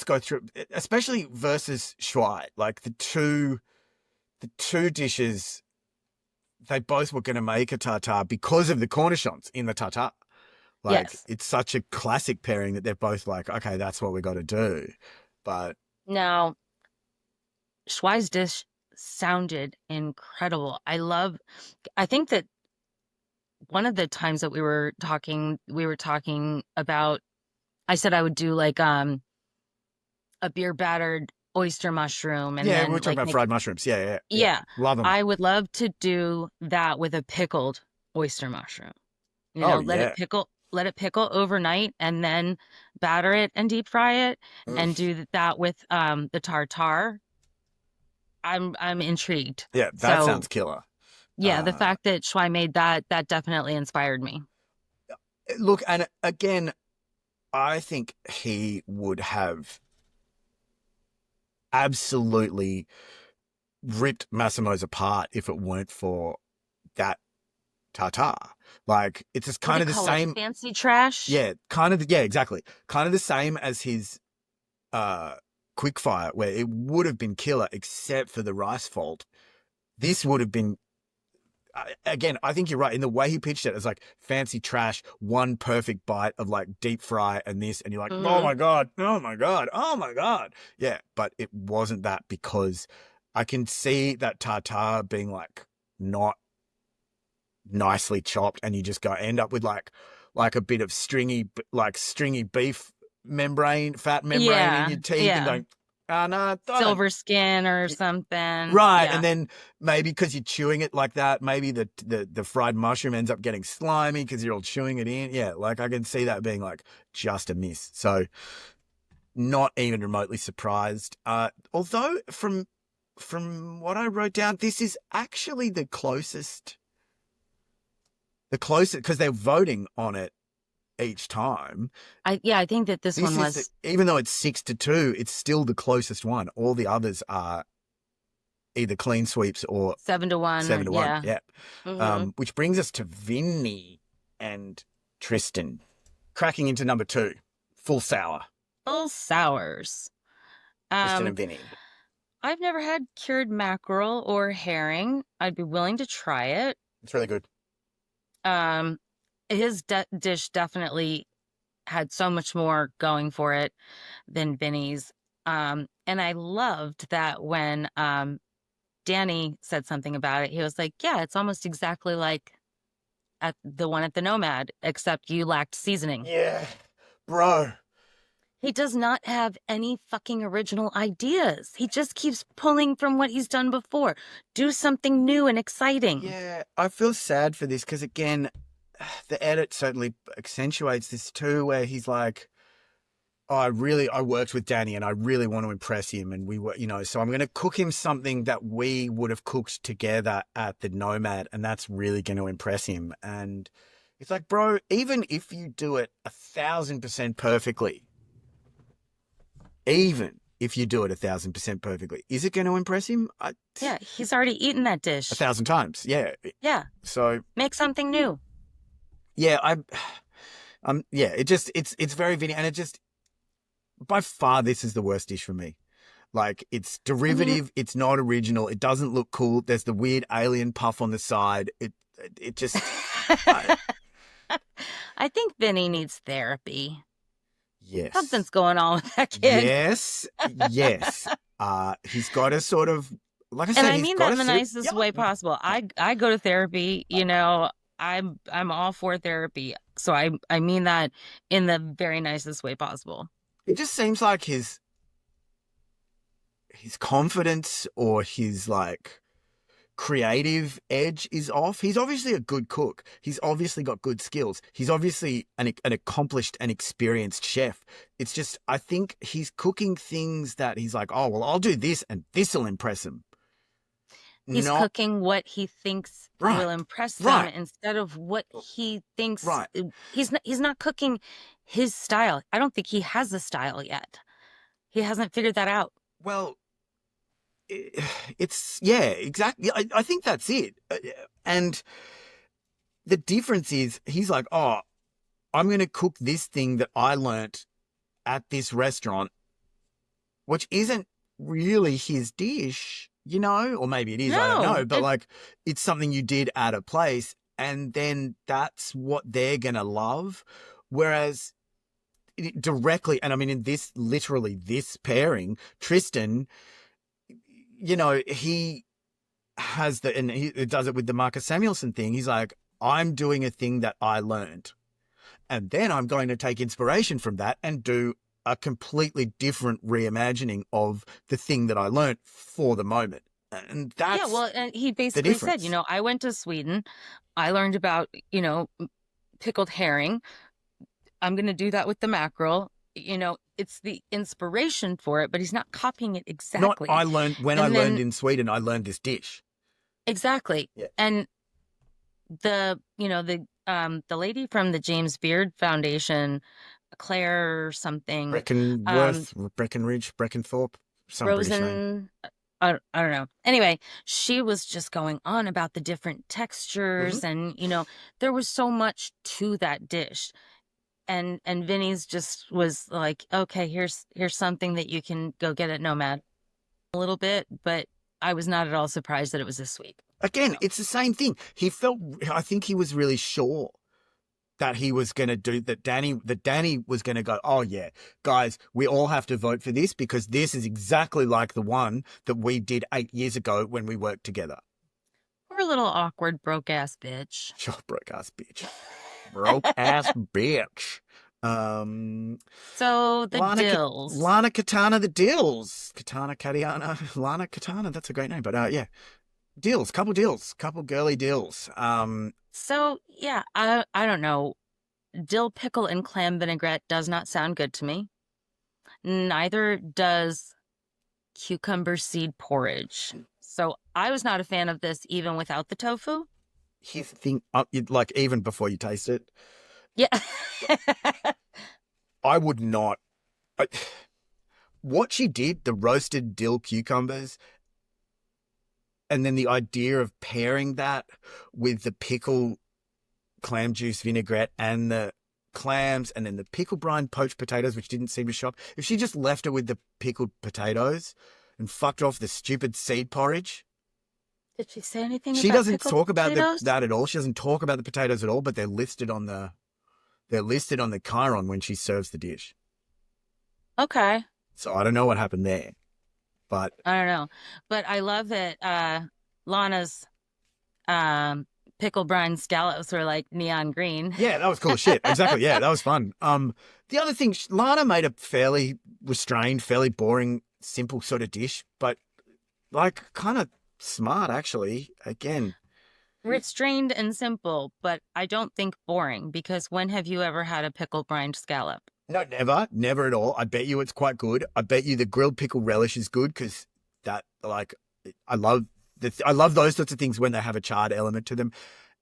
go through, especially versus Shuai, like the two dishes, they both were going to make a tartare because of the cornichons in the tartare. Like Yes. it's such a classic pairing that they're both like, okay, that's what we got to do. But Now, Schwei's dish sounded incredible. I think that one of the times that we were talking about, I said I would do like a beer battered oyster mushroom and yeah, we were then talking like about make fried mushrooms. Yeah, yeah, yeah. yeah, Love them. I would love to do that with a pickled oyster mushroom. Oh yeah. Let it pickle overnight and then batter it and deep fry it Mm. and do that with the tartare. I'm intrigued. Yeah, that So sounds killer. yeah, the Uh, fact that Shui made that definitely inspired me. Look, and again, I think he would have absolutely ripped Massimo's apart if it weren't for that tartare. Like it's just What do kind you of the call it? same. Fancy trash? Yeah, yeah, exactly. Kind of the same as his uh quickfire, where it would have been killer except for the rice fault. This would have been again, I think you're right in the way he pitched it. It's like fancy trash, one perfect bite of like deep fry and this, and you're like, oh Hmm. my god, oh my god, oh my god, yeah. But it wasn't that because I can see that tartare being like not nicely chopped, and you just go end up with like a bit of stringy beef membrane, fat membrane in Yeah, your teeth, and yeah. going, oh no, don't. Silver skin or something. Right, and Yeah. then maybe because you're chewing it like that, maybe the fried mushroom ends up getting slimy because you're all chewing it in. Yeah, like I can see that being like just a miss. So not even remotely surprised. Although from what I wrote down, this is actually the closest because they're voting on it each time. I think that this one This is was even though it's 6-2, it's still the closest one. All the others are either clean sweeps or 7-1 or 7-1. yeah. Yeah. Hmm. Which brings us to Vinny and Tristan. Cracking into number 2, full sour. Little sours. Tristan Um, and Vinny. I've never had cured mackerel or herring. I'd be willing to try it. It's really good. Um, his dish definitely had so much more going for it than Vinny's. And I loved that when Danny said something about it, he was like, "Yeah, it's almost exactly like at the one at the Nomad, except you lacked seasoning." Yeah, bro. He does not have any fucking original ideas. He just keeps pulling from what he's done before. Do something new and exciting. Yeah, I feel sad for this because again, the edit certainly accentuates this too, where he's like, oh, I worked with Danny and I really want to impress him. And we were, so I'm going to cook him something that we would have cooked together at the Nomad. And that's really going to impress him. And it's like, bro, even if you do it 1,000% perfectly, even if you do it 1,000% perfectly, is it going to impress him? Yeah, he's already eaten that A dish. thousand times. Yeah. Yeah, So make something new. yeah, yeah, it's very vinny and it just, by far, this is the worst dish for me. Like it's I mean, derivative, it's not original, it doesn't look cool. There's the weird alien puff on the side. It just I, I think Vinny needs therapy. yes. Something's going on with that kid. Yes. Yes. He's got to sort of like I And said, I he's mean got that to in the sit. nicest way Yeah. possible. I go to therapy, I'm all for therapy. So I mean that in the very nicest way possible. It just seems like his confidence or his like creative edge is off. He's obviously a good cook. He's obviously got good skills. He's obviously an accomplished and experienced chef. It's just, I think he's cooking things that he's like, oh, well, I'll do this and this will impress him. He's Not cooking what he thinks right, will impress them right, instead of what he thinks right. he's not cooking his style. I don't think he has a style yet. He hasn't figured that out. Well, it's, yeah, exactly. I think that's it. And the difference is he's like, oh, I'm going to cook this thing that I learnt at this restaurant, which isn't really his dish, or maybe it is, I don't No, know, but like it's something you did at a place and then that's what they're going to love. Whereas directly, and I mean, in this, literally this pairing, Tristan, he has and he does it with the Marcus Samuelson thing. He's like, I'm doing a thing that I learned. And then I'm going to take inspiration from that and do a completely different reimagining of the thing that I learned for the moment. And yeah, that's well, and he the basically said, difference. I went to Sweden. I learned about, pickled herring. I'm going to do that with the mackerel. it's the inspiration for it, but he's not copying it Not exactly. I learned when I And learned then in Sweden, I learned this dish. exactly. Yeah. And the lady from the James Beard Foundation, Claire something, um, Breckenworth, Breckenridge, Breckenthorpe, some British name. Rosen, I don't know. Anyway, she was just going on about the different Hmm. textures and, there was so much to that dish. And Vinny's just was like, okay, here's something that you can go get at Nomad a little bit, but I was not at all surprised that it was this sweet. Again, So, it's the same thing. I think he was really sure that he was going to do that Danny was going to go, oh yeah, guys, we all have to vote for this because this is exactly like the one that we did 8 years ago when we worked together. poor little awkward broke ass bitch. Sure, broke ass bitch. Broke ass bitch. Um, So the Lana, dills. Lana Katana, the Dills. Katana, Katiana, Lana Katana. That's a great name. But yeah, Dills, couple girly Dills. So yeah, I don't know. Dill pickle and clam vinaigrette does not sound good to me. Neither does cucumber seed porridge. So I was not a fan of this even without the tofu. Here's the thing, like even before you taste it, Yeah. I would not. I, what she did, the roasted dill cucumbers, and then the idea of pairing that with the pickle clam juice vinaigrette and the clams and then the pickle brine poached potatoes, which didn't seem to shop. If she just left it with the pickled potatoes and fucked off the stupid seed porridge. Did she say anything She about doesn't pickled talk about potatoes? that at all. She doesn't talk about the potatoes at all, but they're listed on the chyron when she serves the dish. Okay. So I don't know what happened there, but I don't know. But I love that Lana's um pickle brine scallops were like neon green. yeah, that was cool as shit. Exactly. Yeah, that was fun. The other thing, Lana made a fairly restrained, fairly boring, simple sort of dish, but like kind of smart actually. Again, Restrained and simple, but I don't think boring because when have you ever had a pickle brine scallop? no, never at all. I bet you it's quite good. I bet you the grilled pickle relish is good because that like I love I love those sorts of things when they have a charred element to them.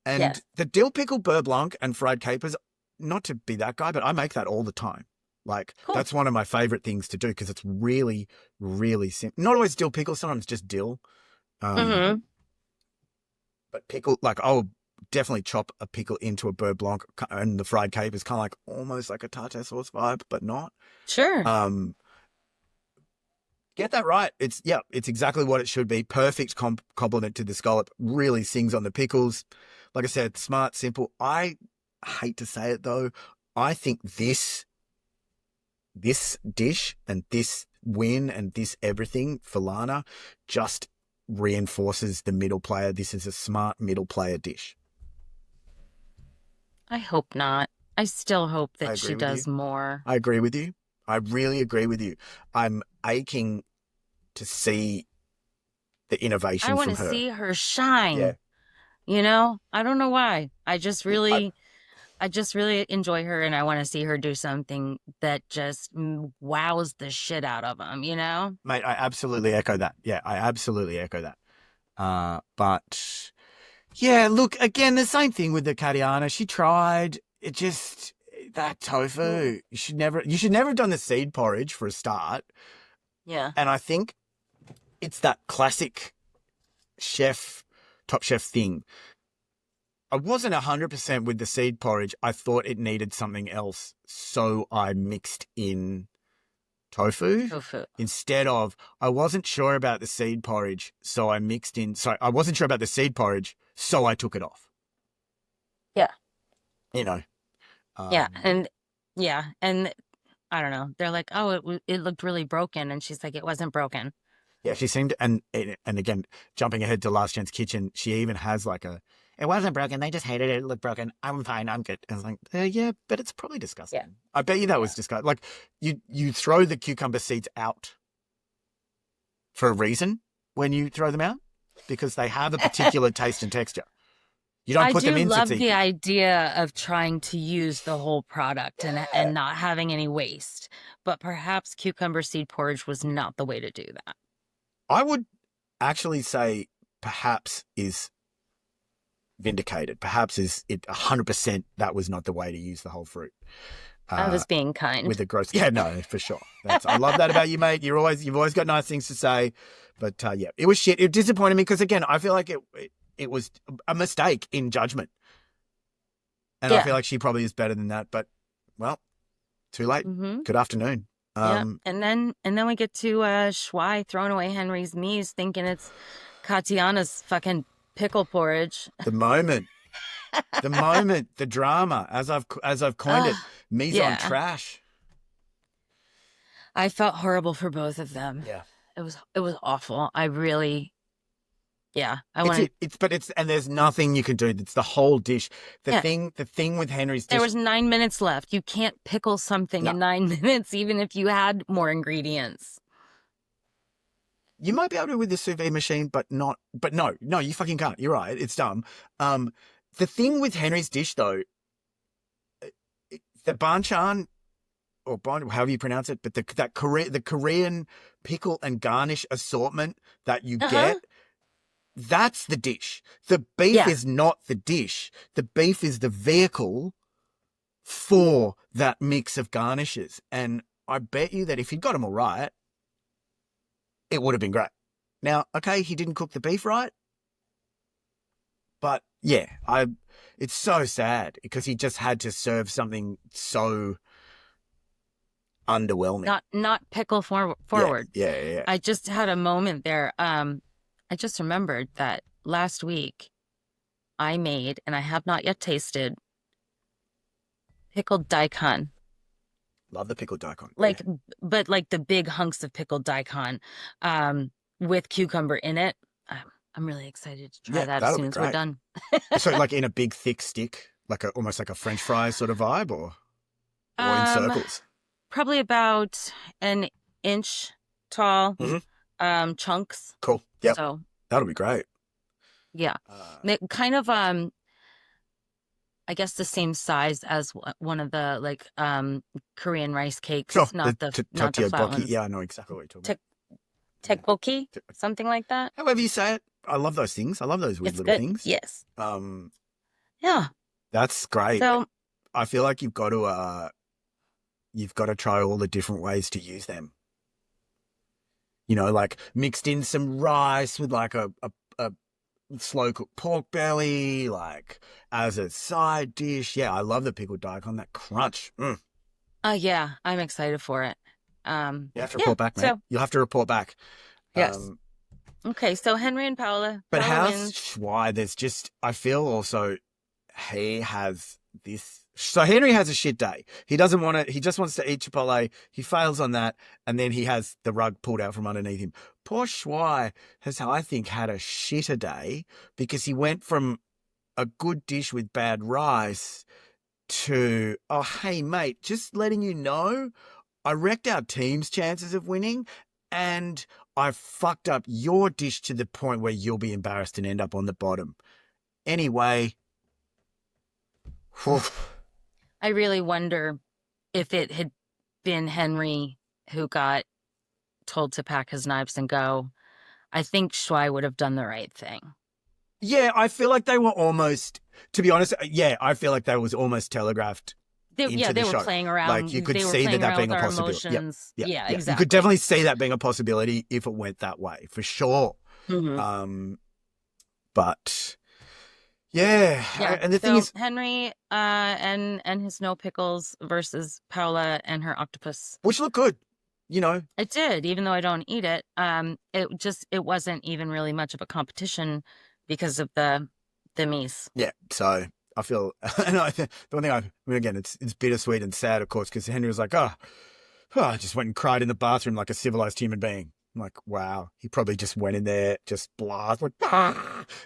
And Yes. the dill pickle beurre blanc and fried capers, not to be that guy, but I make that all the time. Like Cool. that's one of my favorite things to do because it's really, really simple. Not always dill pickle, sometimes just dill. Mm-hmm. But pickle, like I'll definitely chop a pickle into a beurre blanc, and the fried capers kind of like almost like a tartare sauce vibe, but not. Sure. Um, get that right. It's exactly what it should be. Perfect complement to the scallop. Really sings on the pickles. Like I said, smart, simple. I hate to say it though. I think this dish and this win and this everything for Lana just reinforces the middle player. This is a smart middle player dish. I hope not. I still hope I that agree she with you. does more. I agree with you. I really agree with you. I'm aching to see the I innovation want from to her. see her Yeah. shine. I don't know why. I, I just really enjoy her and I want to see her do something that just wows the shit out of them? Mate, I absolutely echo that. Yeah, I absolutely echo that. But yeah, look, again, the same thing with the Katiana. She tried. It just that tofu. You should never have done the seed porridge for a start. Yeah. And I think it's that classic top chef thing. I wasn't 100% with the seed porridge. I thought it needed something else. So I mixed in tofu Tofu. instead of, I wasn't sure about the seed porridge. So I mixed in, so I wasn't sure about the seed porridge. So I took it off, Yeah. you know. Yeah. Um, And yeah. And I don't know. They're like, oh, it looked really broken. And she's like, it wasn't broken. yeah, she seemed, and again, jumping ahead to Last Chance Kitchen, she even has like it wasn't broken. They just hated it. It looked broken. I'm fine. I'm good. And I was like, yeah, but it's probably disgusting. Yeah. I bet you that was Yeah. disgusting. Like you throw the cucumber seeds out for a reason when you throw them out because they have a particular taste and texture. You don't I put them do in love the tzatziki. idea of trying to use the whole product Yeah. and not having any waste, but perhaps cucumber seed porridge was not the way to do that. I would actually say perhaps is vindicated. Perhaps is it 100% that was not the way to use the whole fruit. I Uh, was being kind. with the gross, yeah, no, for sure. I love that about you, mate. You've always got nice things to say, but yeah, it was shit. It disappointed me because again, I feel like it was a mistake in judgment, and I feel Yeah. like she probably is better than that. But well, too late. Mm-hmm. Good afternoon. Yeah. And then we get to Schwei throwing away Henry's mise, thinking it's Katiana's fucking pickle porridge. The moment. The moment, the drama, as I've coined it, mise en Yeah. trash. I felt horrible for both of them. Yeah, It was awful. I really, yeah. I it's wanted. it. And there's nothing you can do. It's the whole dish. Yeah. The thing with Henry's There dish. was 9 minutes left. You can't pickle something No, in 9 minutes, even if you had more ingredients. you might be able to with the sous vide machine, but not. But no, you fucking can't. You're right. It's dumb. The thing with Henry's dish though, the banchan or bon, however you pronounce it, but the Korean pickle and garnish assortment that you Uh-huh. get. That's the dish. The beef Yeah. is not the dish. The beef is the vehicle for that mix of garnishes. And I bet you that if he'd got them all right, it would have been great. Now, okay, he didn't cook the beef right, but yeah, it's so sad because he just had to serve something so underwhelming. Not pickle forward. Yeah. I just had a moment there. I just remembered that last week I made, and I have not yet tasted, pickled daikon. Love the pickled daikon. Like, Yeah. but like the big hunks of pickled daikon, with cucumber in it. I'm really excited to try Yeah, that as that'll soon be as we're great. done. So like in a big thick stick, like almost like a French fry sort of vibe, or in Um, circles. Probably about an inch tall, Mhm. chunks. Cool. Yep. So That'll be great. yeah, kind of I guess the same size as one of the like Korean rice cakes, Sure. not the flat Tteokbokki. ones. Yeah, I know exactly what you're talking about. Tekbokki, Yeah. something like that. However you say it, I love those things. I love those weird It's little good. things. Yes. Um, Yeah. that's great. So I feel like you've got to try all the different ways to use them. You know, like mixed in some rice with like a slow cooked pork belly, like as a side dish. Yeah, I love the pickled daikon, that crunch. yeah, I'm excited for it. You have to Yeah. report back, mate. So You'll have to report back. yes. Okay. So Henry and Paula. But Paula how's wins. Schwei? There's just, I feel also he has this. So Henry has a shit day. He doesn't want to, he just wants to eat Chipotle. He fails on that. And then he has the rug pulled out from underneath him. Poor Schwei has, I think, had a shitter day because he went from a good dish with bad rice to, oh, hey, mate, just letting you know, I wrecked our team's chances of winning and I fucked up your dish to the point where you'll be embarrassed and end up on the bottom. Anyway. Whew. I really wonder if it had been Henry who got told to pack his knives and go. I think Schwei would have done the right thing. Yeah, I feel like they were almost, to be honest, I feel like that was almost telegraphed into They the were show. playing around. Like you could They were see playing that around being with a our possibility. emotions. Yeah, You exactly. could definitely see that being a possibility if it went that way, for sure. Mm-hmm. But yeah, Yeah. and the thing So is, Henry and his no pickles versus Paula and her octopus. which looked good, you know. It did, even though I don't eat it. It wasn't even really much of a competition because of the mise. Yeah, so I feel, and the one thing I mean, again, it's bittersweet and sad, of course, because Henry was like, oh, I just went and cried in the bathroom like a civilized human being. I'm like, wow, he probably just went in there, just blast, went,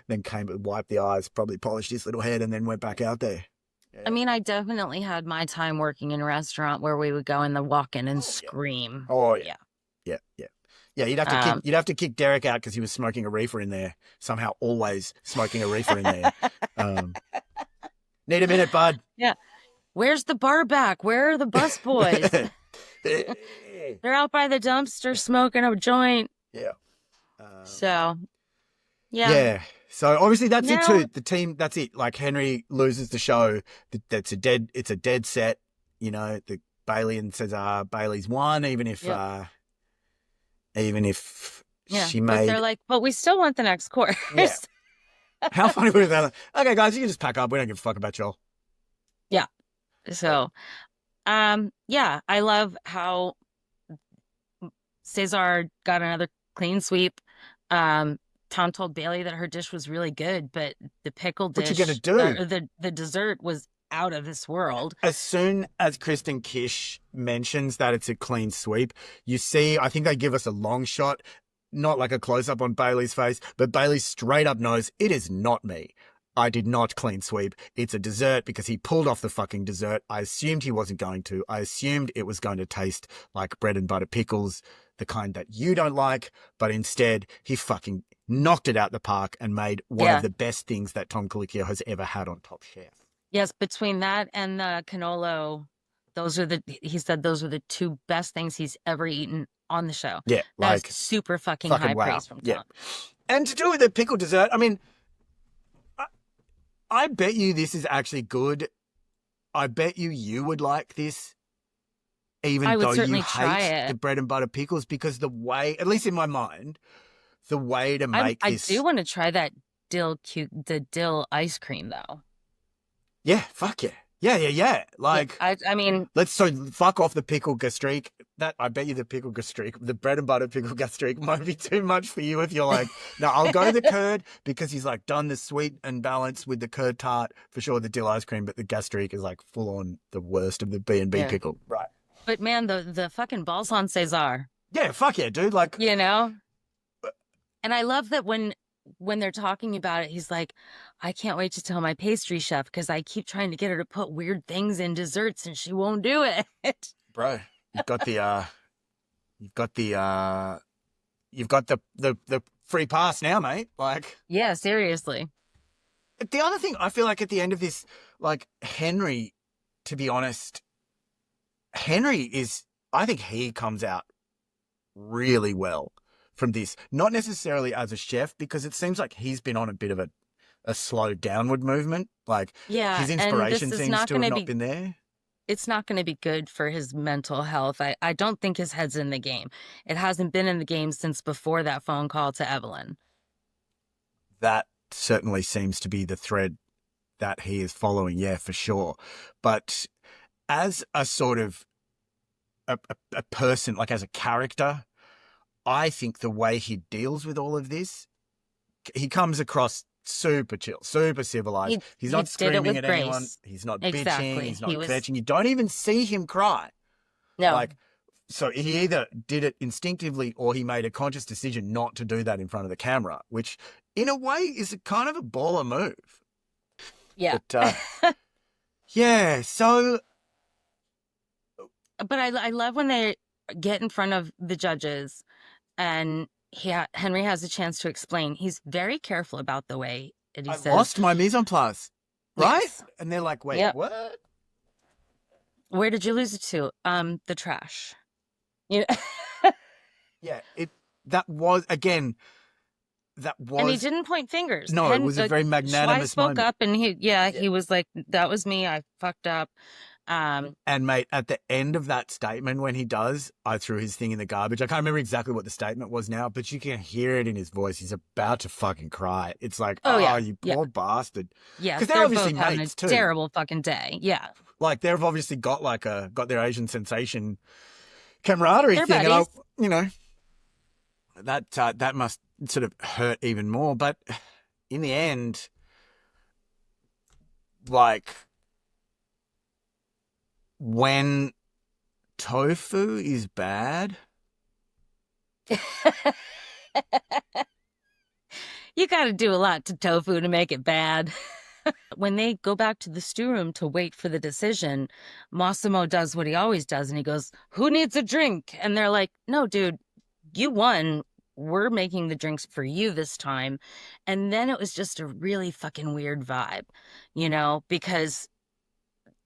then came and wiped the eyes, probably polished his little head, and then went back out there. Yeah. I mean, I definitely had my time working in a restaurant where we would go in the walk-in and scream. Oh, yeah. Yeah. Yeah, Um, you'd have to kick Derek out because he was smoking a reefer in there. Somehow always smoking a reefer in there. Um, need a minute, bud. yeah. Where's the bar back? Where are the bus boys? They're out by the dumpster smoking a joint. Yeah. So, yeah. Yeah. So obviously that's it Now, too. The team, that's it. Like Henry loses the show. It's a dead set. You know, the Bailey and Cesar, Bailey's won, yep. even if Yeah. she But they're made, like, but we still want the next course. yeah. How funny would it have been? Okay, guys, you can just pack up. We don't give a fuck about y'all. Yeah. But So, yeah, I love how Cesar got another clean sweep. Um, Tom told Bailey that her dish was really good, but the pickle what you gonna dish, do? the dessert was out of this world. As soon as Kristen Kish mentions that it's a clean sweep, you see, I think they give us a long shot, not like a close up on Bailey's face, but Bailey straight up knows it is not me. I did not clean sweep. It's a dessert because he pulled off the fucking dessert. I assumed he wasn't going to. I assumed it was going to taste like bread and butter pickles, the kind that you don't like, but instead he fucking knocked it out the park and made one of Yeah. the best things that Tom Colicchio has ever had on Top Chef. Yes, between that and the canolo, he said those were the two best things he's ever eaten on the show. Yeah, That's like super fucking fucking high wow. praise from Yeah. Tom. And to do with the pickle dessert, I mean, I, I bet you this is actually good. I bet you would like this, even I would though you certainly try hate the it. bread and butter pickles, because the way, at least in my mind, the way to make I do this, want to try that the dill ice cream though. yeah, fuck yeah. Yeah, yeah, yeah. Yeah, Like, I mean, so fuck off the pickle gastrique. That I bet you the pickle gastrique, the bread and butter pickle gastrique might be too much for you if you're like, no, I'll go the curd because he's like done the sweet and balance with the curd tart for sure, the dill ice cream, but the gastrique is like full on the worst of the B&B yeah. pickle. Right. But man, the fucking balls on Cesar, Yeah, fuck yeah, dude. Like, you know? And I love that when they're talking about it, he's like, I can't wait to tell my pastry chef because I keep trying to get her to put weird things in desserts and she won't do it. bro, you've got the you've got the free pass now, mate. Like, Yeah, seriously. the other thing I feel like at the end of this, like Henry, to be honest, I think he comes out really well from this. Not necessarily as a chef, because it seems like he's been on a bit of a slow downward movement. Like Yeah, his and this inspiration is seems not to going have to not be been there. it's not going to be good for his mental health. I don't think his head's in the game. It hasn't been in the game since before that phone call to Evelyn. That certainly seems to be the thread that he is following. Yeah, for sure. But as a sort of a person, like as a character, I think the way he deals with all of this, he comes across super chill, super civilized. He's He not did it screaming with at anyone. grace. He's not bitching. Exactly. He's He not was fetching. You don't even see him cry. no. Like, so he either did it instinctively or he made a conscious decision not to do that in front of the camera, which in a way is a kind of a baller move. Yeah. But yeah, so But I love when they get in front of the judges and Henry has a chance to explain. He's very careful about the way that he I says, lost my mise en place, right? yes. And they're like, wait, Yep. what? Where did you lose it to? The trash. You know? Yeah, that was again. That And he was didn't point fingers. no, it was a very Schwei magnanimous spoke moment. up and he was like, that was me. I fucked up. And mate, at the end of that statement, when he does, I threw his thing in the garbage. I can't remember exactly what the statement was now, but you can hear it in his voice. He's about to fucking cry. It's like, Oh, oh, yeah. you Yeah. poor bastard. Yes, Because they're they're obviously both having mates a too. terrible fucking day. Yeah. Like they've obviously got got their Asian sensation camaraderie They're thing, buddies. and that must sort of hurt even more. But in the end, like when tofu is bad, You got to do a lot to tofu to make it bad. When they go back to the stew room to wait for the decision, Massimo does what he always does and he goes, "Who needs a drink?" And they're like, "No, dude, you won. We're making the drinks for you this time. And then it was just a really fucking weird vibe, because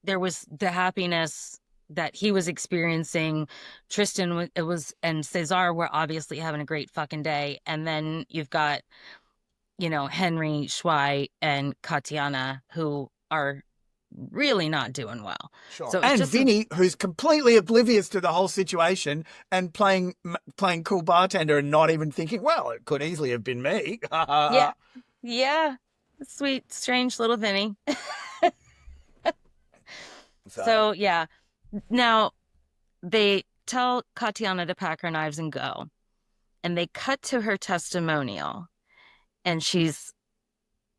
there was the happiness that he was experiencing. It was, and Cesar were obviously having a great fucking day. And then you've got, Henry Schwei and Katiana, who are really not doing well. Sure. So it's And just Vinny, who's completely oblivious to the whole situation and playing cool bartender and not even thinking, well, it could easily have been me. yeah, yeah, sweet, strange little Vinny. So, So yeah, now they tell Katiana to pack her knives and go, and they cut to her testimonial, and she's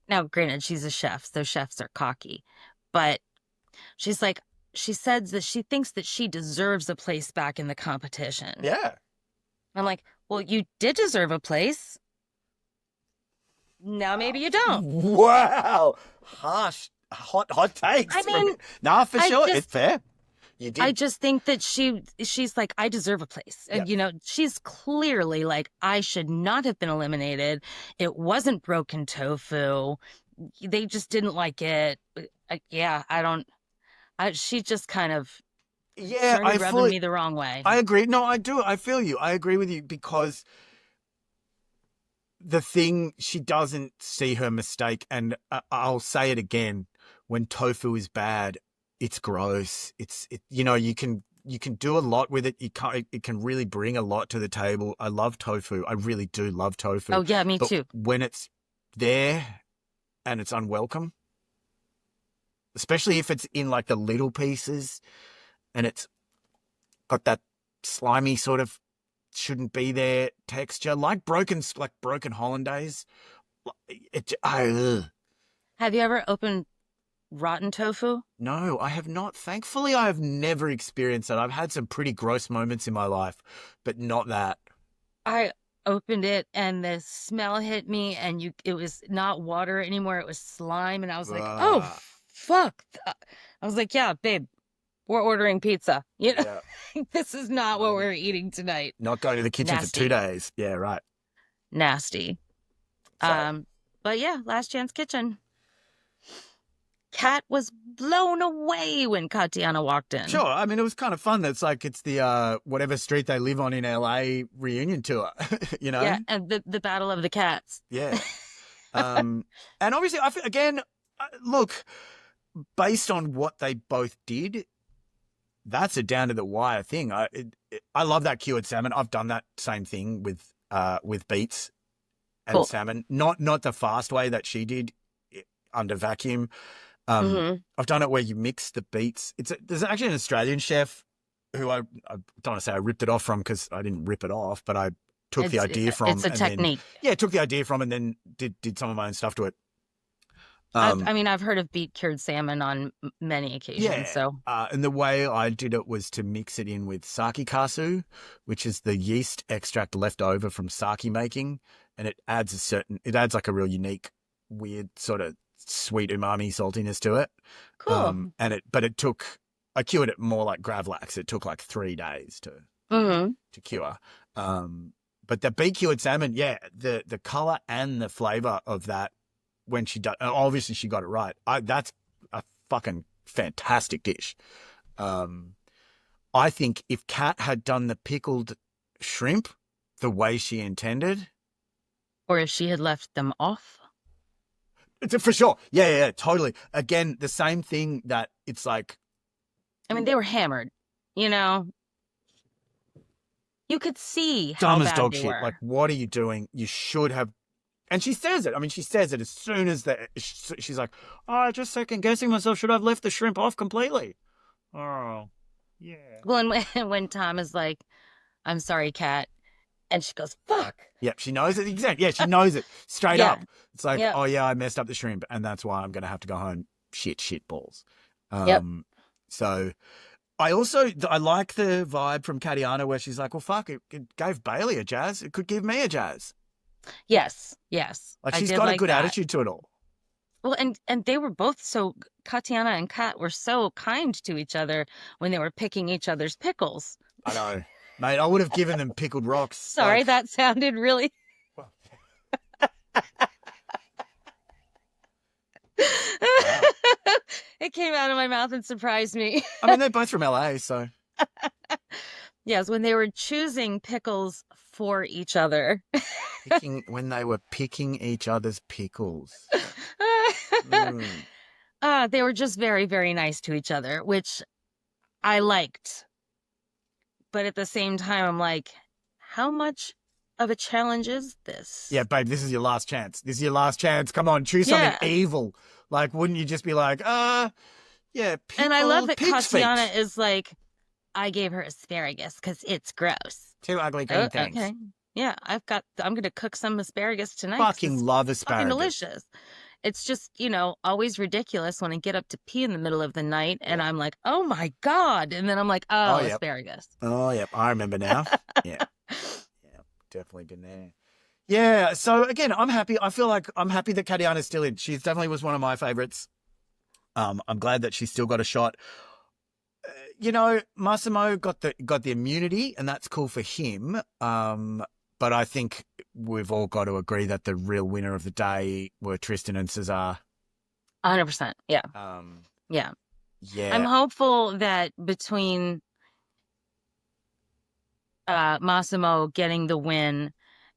now granted she's a chef, so chefs are cocky, but she's like, she says that she thinks that she deserves a place back in the competition. yeah. I'm like, well, you did deserve a place. Now maybe you don't. Wow. Harsh, hot takes I from mean, you. Nah, for I sure. It's just fair. You I did. just think that she's like, I deserve a place. Yep. And she's clearly like, I should not have been eliminated. It wasn't broken tofu. They just didn't like it. Yeah, I don't she just kind of Yeah, started rubbing me the wrong way. I agree. No, I do. I feel you. I agree with you because the thing, she doesn't see her mistake, and I'll say it again: when tofu is bad, it's gross. You can do a lot with it. It can really bring a lot to the table. I love tofu. I really do love tofu. Oh yeah, me But too. when it's there and it's unwelcome, especially if it's in like the little pieces and it's got that slimy sort of shouldn't be there texture, like broken hollandaise. Ugh. Have you ever opened rotten tofu? No, I have not. Thankfully, I have never experienced that. I've had some pretty gross moments in my life, but not that. I opened it and the smell hit me, and it was not water anymore, it was slime, and I was like, oh Ugh. fuck. I was like, yeah, babe, we're ordering pizza. Yeah. This is not what I'm we're eating tonight. not going to the kitchen for 2 Nasty. days. Yeah, right. Nasty. So, But yeah, Last Chance Kitchen. Kat was blown away when Katiana walked in. sure. I mean, it was kind of fun. It's the whatever street they live on in LA reunion tour, you know? Yeah, and the Battle of the Cats. Yeah. And obviously, again, look, based on what they both did, that's a down to the wire thing. I love that cured salmon. I've done that same thing with beets and Cool. salmon. Not the fast way that she did under vacuum. Hmm. I've done it where you mix the beets. There's actually an Australian chef who I don't want to say I ripped it off from, because I didn't rip it off, but I took the idea from, It's a and then technique. took the idea from, and then did some of my own stuff to it. I mean, I've heard of beet cured salmon on many occasions. Yeah. So And the way I did it was to mix it in with sake kasu, which is the yeast extract left over from sake making. And it adds like a real unique, weird sort of sweet umami saltiness to it. cool. I cured it more like Gravlax. It took like 3 days Hmm. to cure. But the beet cured salmon, yeah, the color and the flavor of that, when she does, obviously she got it right. That's a fucking fantastic dish. I think if Kat had done the pickled shrimp the way she intended, Or if she had left them off. it's for sure. Yeah, totally. Again, the same thing that it's like, I mean, they were hammered. You know, you could see how dumb as bad dog they shit. Like, were. what are you doing? You should have. And she says it. I mean, she says it as soon as she's like, oh, just second guessing myself. Should I have left the shrimp off completely? Oh, yeah. Well, and when Tom is like, I'm sorry, Kat. And she goes, fuck. Yep, she knows it. Exactly. Yeah, she knows it straight Yeah. up. It's like, Yep. oh yeah, I messed up the shrimp, and that's why I'm going to have to go home. Shit balls. Yep. So I like the vibe from Katiana where she's like, well, fuck, it gave Bailey a jazz. It could give me a jazz. Yes. Like, I she's did got a like good that. attitude to it all. Well, and they were both Katiana and Kat were so kind to each other when they were picking each other's pickles. I know. Mate, I would have given them pickled rocks. Sorry, that sounded really. Well, wow. It came out of my mouth and surprised me. I mean, they're both from LA, so. Yes, when they were choosing pickles for each other. When they were picking each other's pickles. Mm. They were just very, very nice to each other, which I liked. But at the same time, I'm like, how much of a challenge is this? Yeah, babe, this is your last chance. This is your last chance. Come on, choose something Yeah. evil. Like, wouldn't you just be like, yeah, And I love that pig's feet. Katiana is like, I gave her asparagus because it's gross. Two ugly green things. Okay. Yeah, I'm going to cook some asparagus tonight. Fucking love asparagus. Fucking delicious. It's just, always ridiculous when I get up to pee in the middle of the night and I'm like, oh my God. And then I'm like, oh, yep. asparagus. Oh, yep. I remember now. Yeah. Yeah. Definitely been there. Yeah. So again, I'm happy. I feel like I'm happy that Katiana's still in. She definitely was one of my favorites. I'm glad that she still got a shot. Massimo got the immunity, and that's cool for him. But I think we've all got to agree that the real winner of the day were Tristan and Cesar. 100%. Yeah. Yeah. I'm hopeful that between Massimo getting the win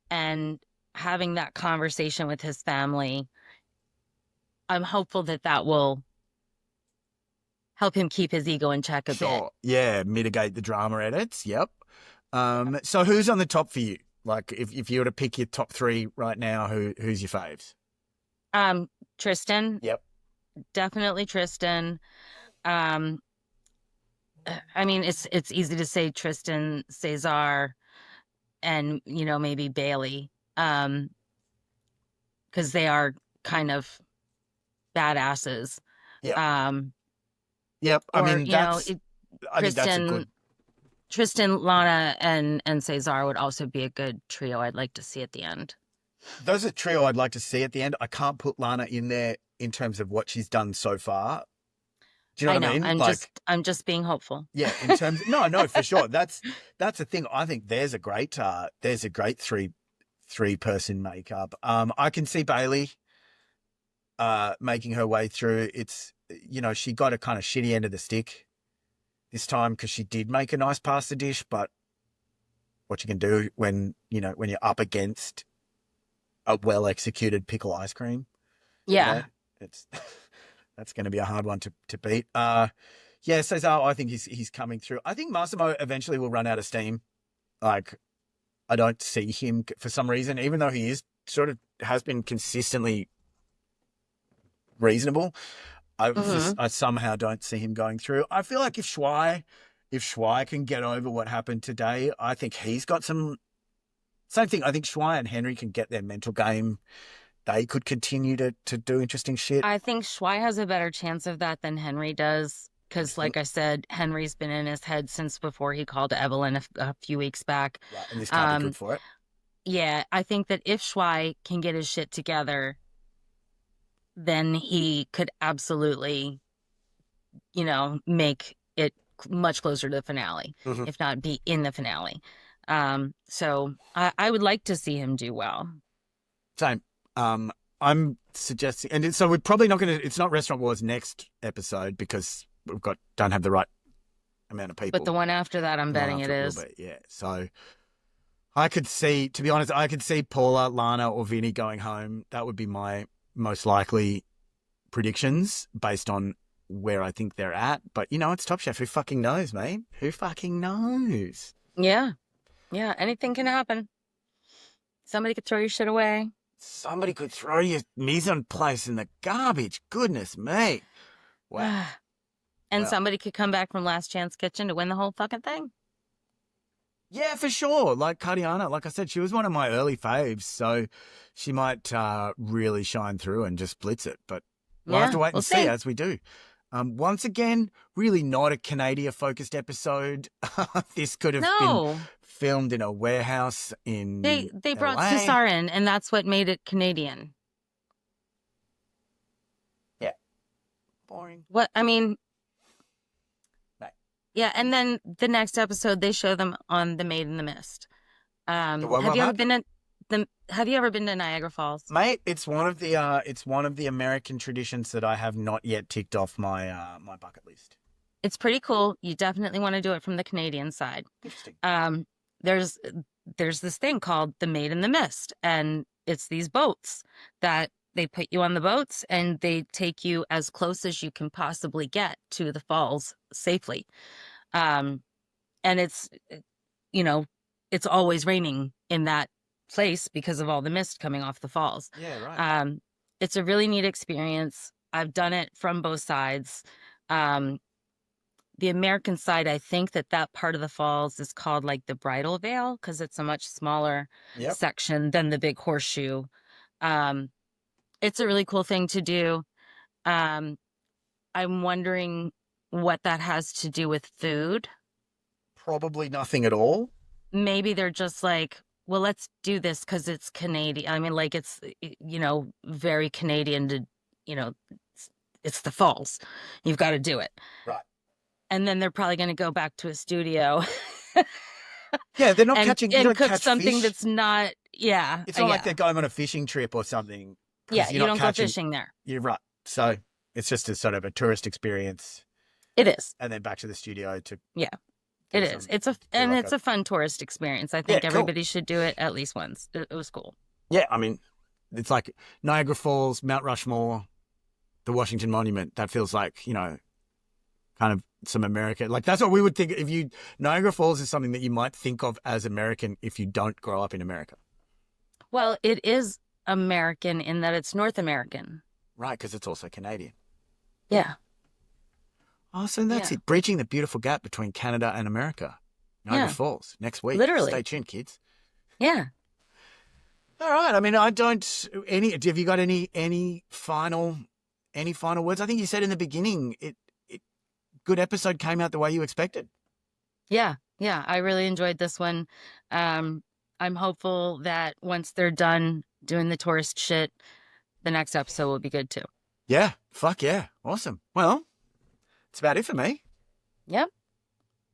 and having that conversation with his family, I'm hopeful that will help him keep his ego in check a bit. Yeah, mitigate the drama edits. Yep. So who's on the top for you? Like, if you were to pick your top three right now, who's your faves? Tristan. Yep. Definitely Tristan. I mean, it's easy to say Tristan, Cesar, and maybe Bailey, because they are kind of badasses. Yep. Yep. I mean, I think that's a good. Tristan, Lana, and Cesar would also be a good trio I'd like to see at the end. Those are a trio I'd like to see at the end. I can't put Lana in there in terms of what she's done so far. Do you know what I mean? I'm just being hopeful. Yeah, in terms no, for sure. That's the thing. I think there's a great three person makeup. I can see Bailey making her way through. It's she got a kind of shitty end of the stick this time because she did make a nice pasta dish, but what you can do when you're up against a well executed pickle ice cream. Yeah. It's that's going to be a hard one to beat. Yeah, Cesar, I think he's coming through. I think Massimo eventually will run out of steam. Like, I don't see him for some reason, even though he is has been consistently reasonable. I somehow don't see him going through. I feel like if Schwei can get over what happened today, I think he's got some. Same thing. I think Schwei and Henry can get their mental game. They could continue to do interesting shit. I think Schwei has a better chance of that than Henry does. Because, like I said, Henry's been in his head since before he called Evelyn a few weeks back. Right, and this can't be good for it. Yeah, I think that if Schwei can get his shit together, then he could absolutely, make it much closer to the finale, if not be in the finale. So I would like to see him do well. Same. I'm suggesting, and so we're probably not going to. It's not Restaurant Wars next episode because don't have the right amount of people. But the one after that, I'm betting it is. Yeah. So I could see, to be honest, Paula, Lana, or Vinny going home. That would be my most likely predictions based on where I think they're at. But it's Top Chef. Who fucking knows, mate? Who fucking knows? Yeah. Yeah. Anything can happen. Somebody could throw your shit away. Somebody could throw your mise en place in the garbage. Goodness me. Wow. And somebody could come back from Last Chance Kitchen to win the whole fucking thing. Yeah, for sure. Like Katiana, like I said, she was one of my early faves, so she might really shine through and just blitz it. But we'll have to wait and see as we do. Once again, really not a Canada-focused episode. This could have been filmed in a warehouse in They brought Cesar in, and that's what made it Canadian. Yeah. Boring. What, I mean... Right. Yeah, and then the next episode they show them on the Maid in the Mist. The what, Have what, you ever what? been have you ever been to Niagara Falls? Mate, it's one of the American traditions that I have not yet ticked off my bucket list. It's pretty cool. You definitely want to do it from the Canadian side. Interesting. Um, there's there's this thing called the Maid in the Mist, and it's these boats that they put you on the boats and they take you as close as you can possibly get to the falls safely. Um, and you know, it's always raining in that place because of all the mist coming off the falls. Yeah, right. Um, it's a really neat experience. I've done it from both sides. Um, the American side, I think that that part of the falls is called like the Bridal Veil because it's a much smaller Yep. section than the big horseshoe. Um, it's a really cool thing to do. Um, I'm wondering what that has to do with food. Probably nothing at all. Maybe they're just like, well, let's do this because it's Canadian. I mean, like it's, very Canadian to, you know, it's the falls. You've got to do it. Right. And then they're probably going to go back to a studio Yeah, they're not and catching. You and don't cook catch something fish. that's not, yeah, It's not like they're yeah. going on a fishing trip or something Yeah, because you're you not don't go catching. fishing there. You're right. So it's just a sort of a tourist experience, It is. and then back to the studio to Yeah, do it is. some do And like it's a a fun tourist experience. I yeah, think cool. everybody should do it at least once. It was cool. Yeah, I mean, it's like Niagara Falls, Mount Rushmore, the Washington Monument. That feels like kind of some American. Like that's what we would think if you Niagara Falls is something that you might think of as American if you don't grow up in America. Well, it is American in that it's North American. Right, because it's also Canadian. Yeah. Oh, so that's Yeah. it. Breaching the beautiful gap between Canada and America. Niagara Yeah. Falls next week. Stay Literally. tuned, kids. Yeah. All right. I mean, I don't any. Have you got any final words? I think you said in the beginning it good episode came out the way you expected. Yeah. Yeah. I really enjoyed this one. Um, I'm hopeful that once they're done doing the tourist shit, the next episode will be good too. Yeah. Fuck yeah. Awesome. Well, that's about it for me. Yep.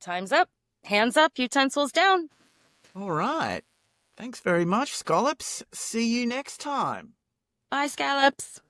Time's up. Hands up, utensils down. All right. Thanks very much, Scallops. See you next time. Bye, scallops.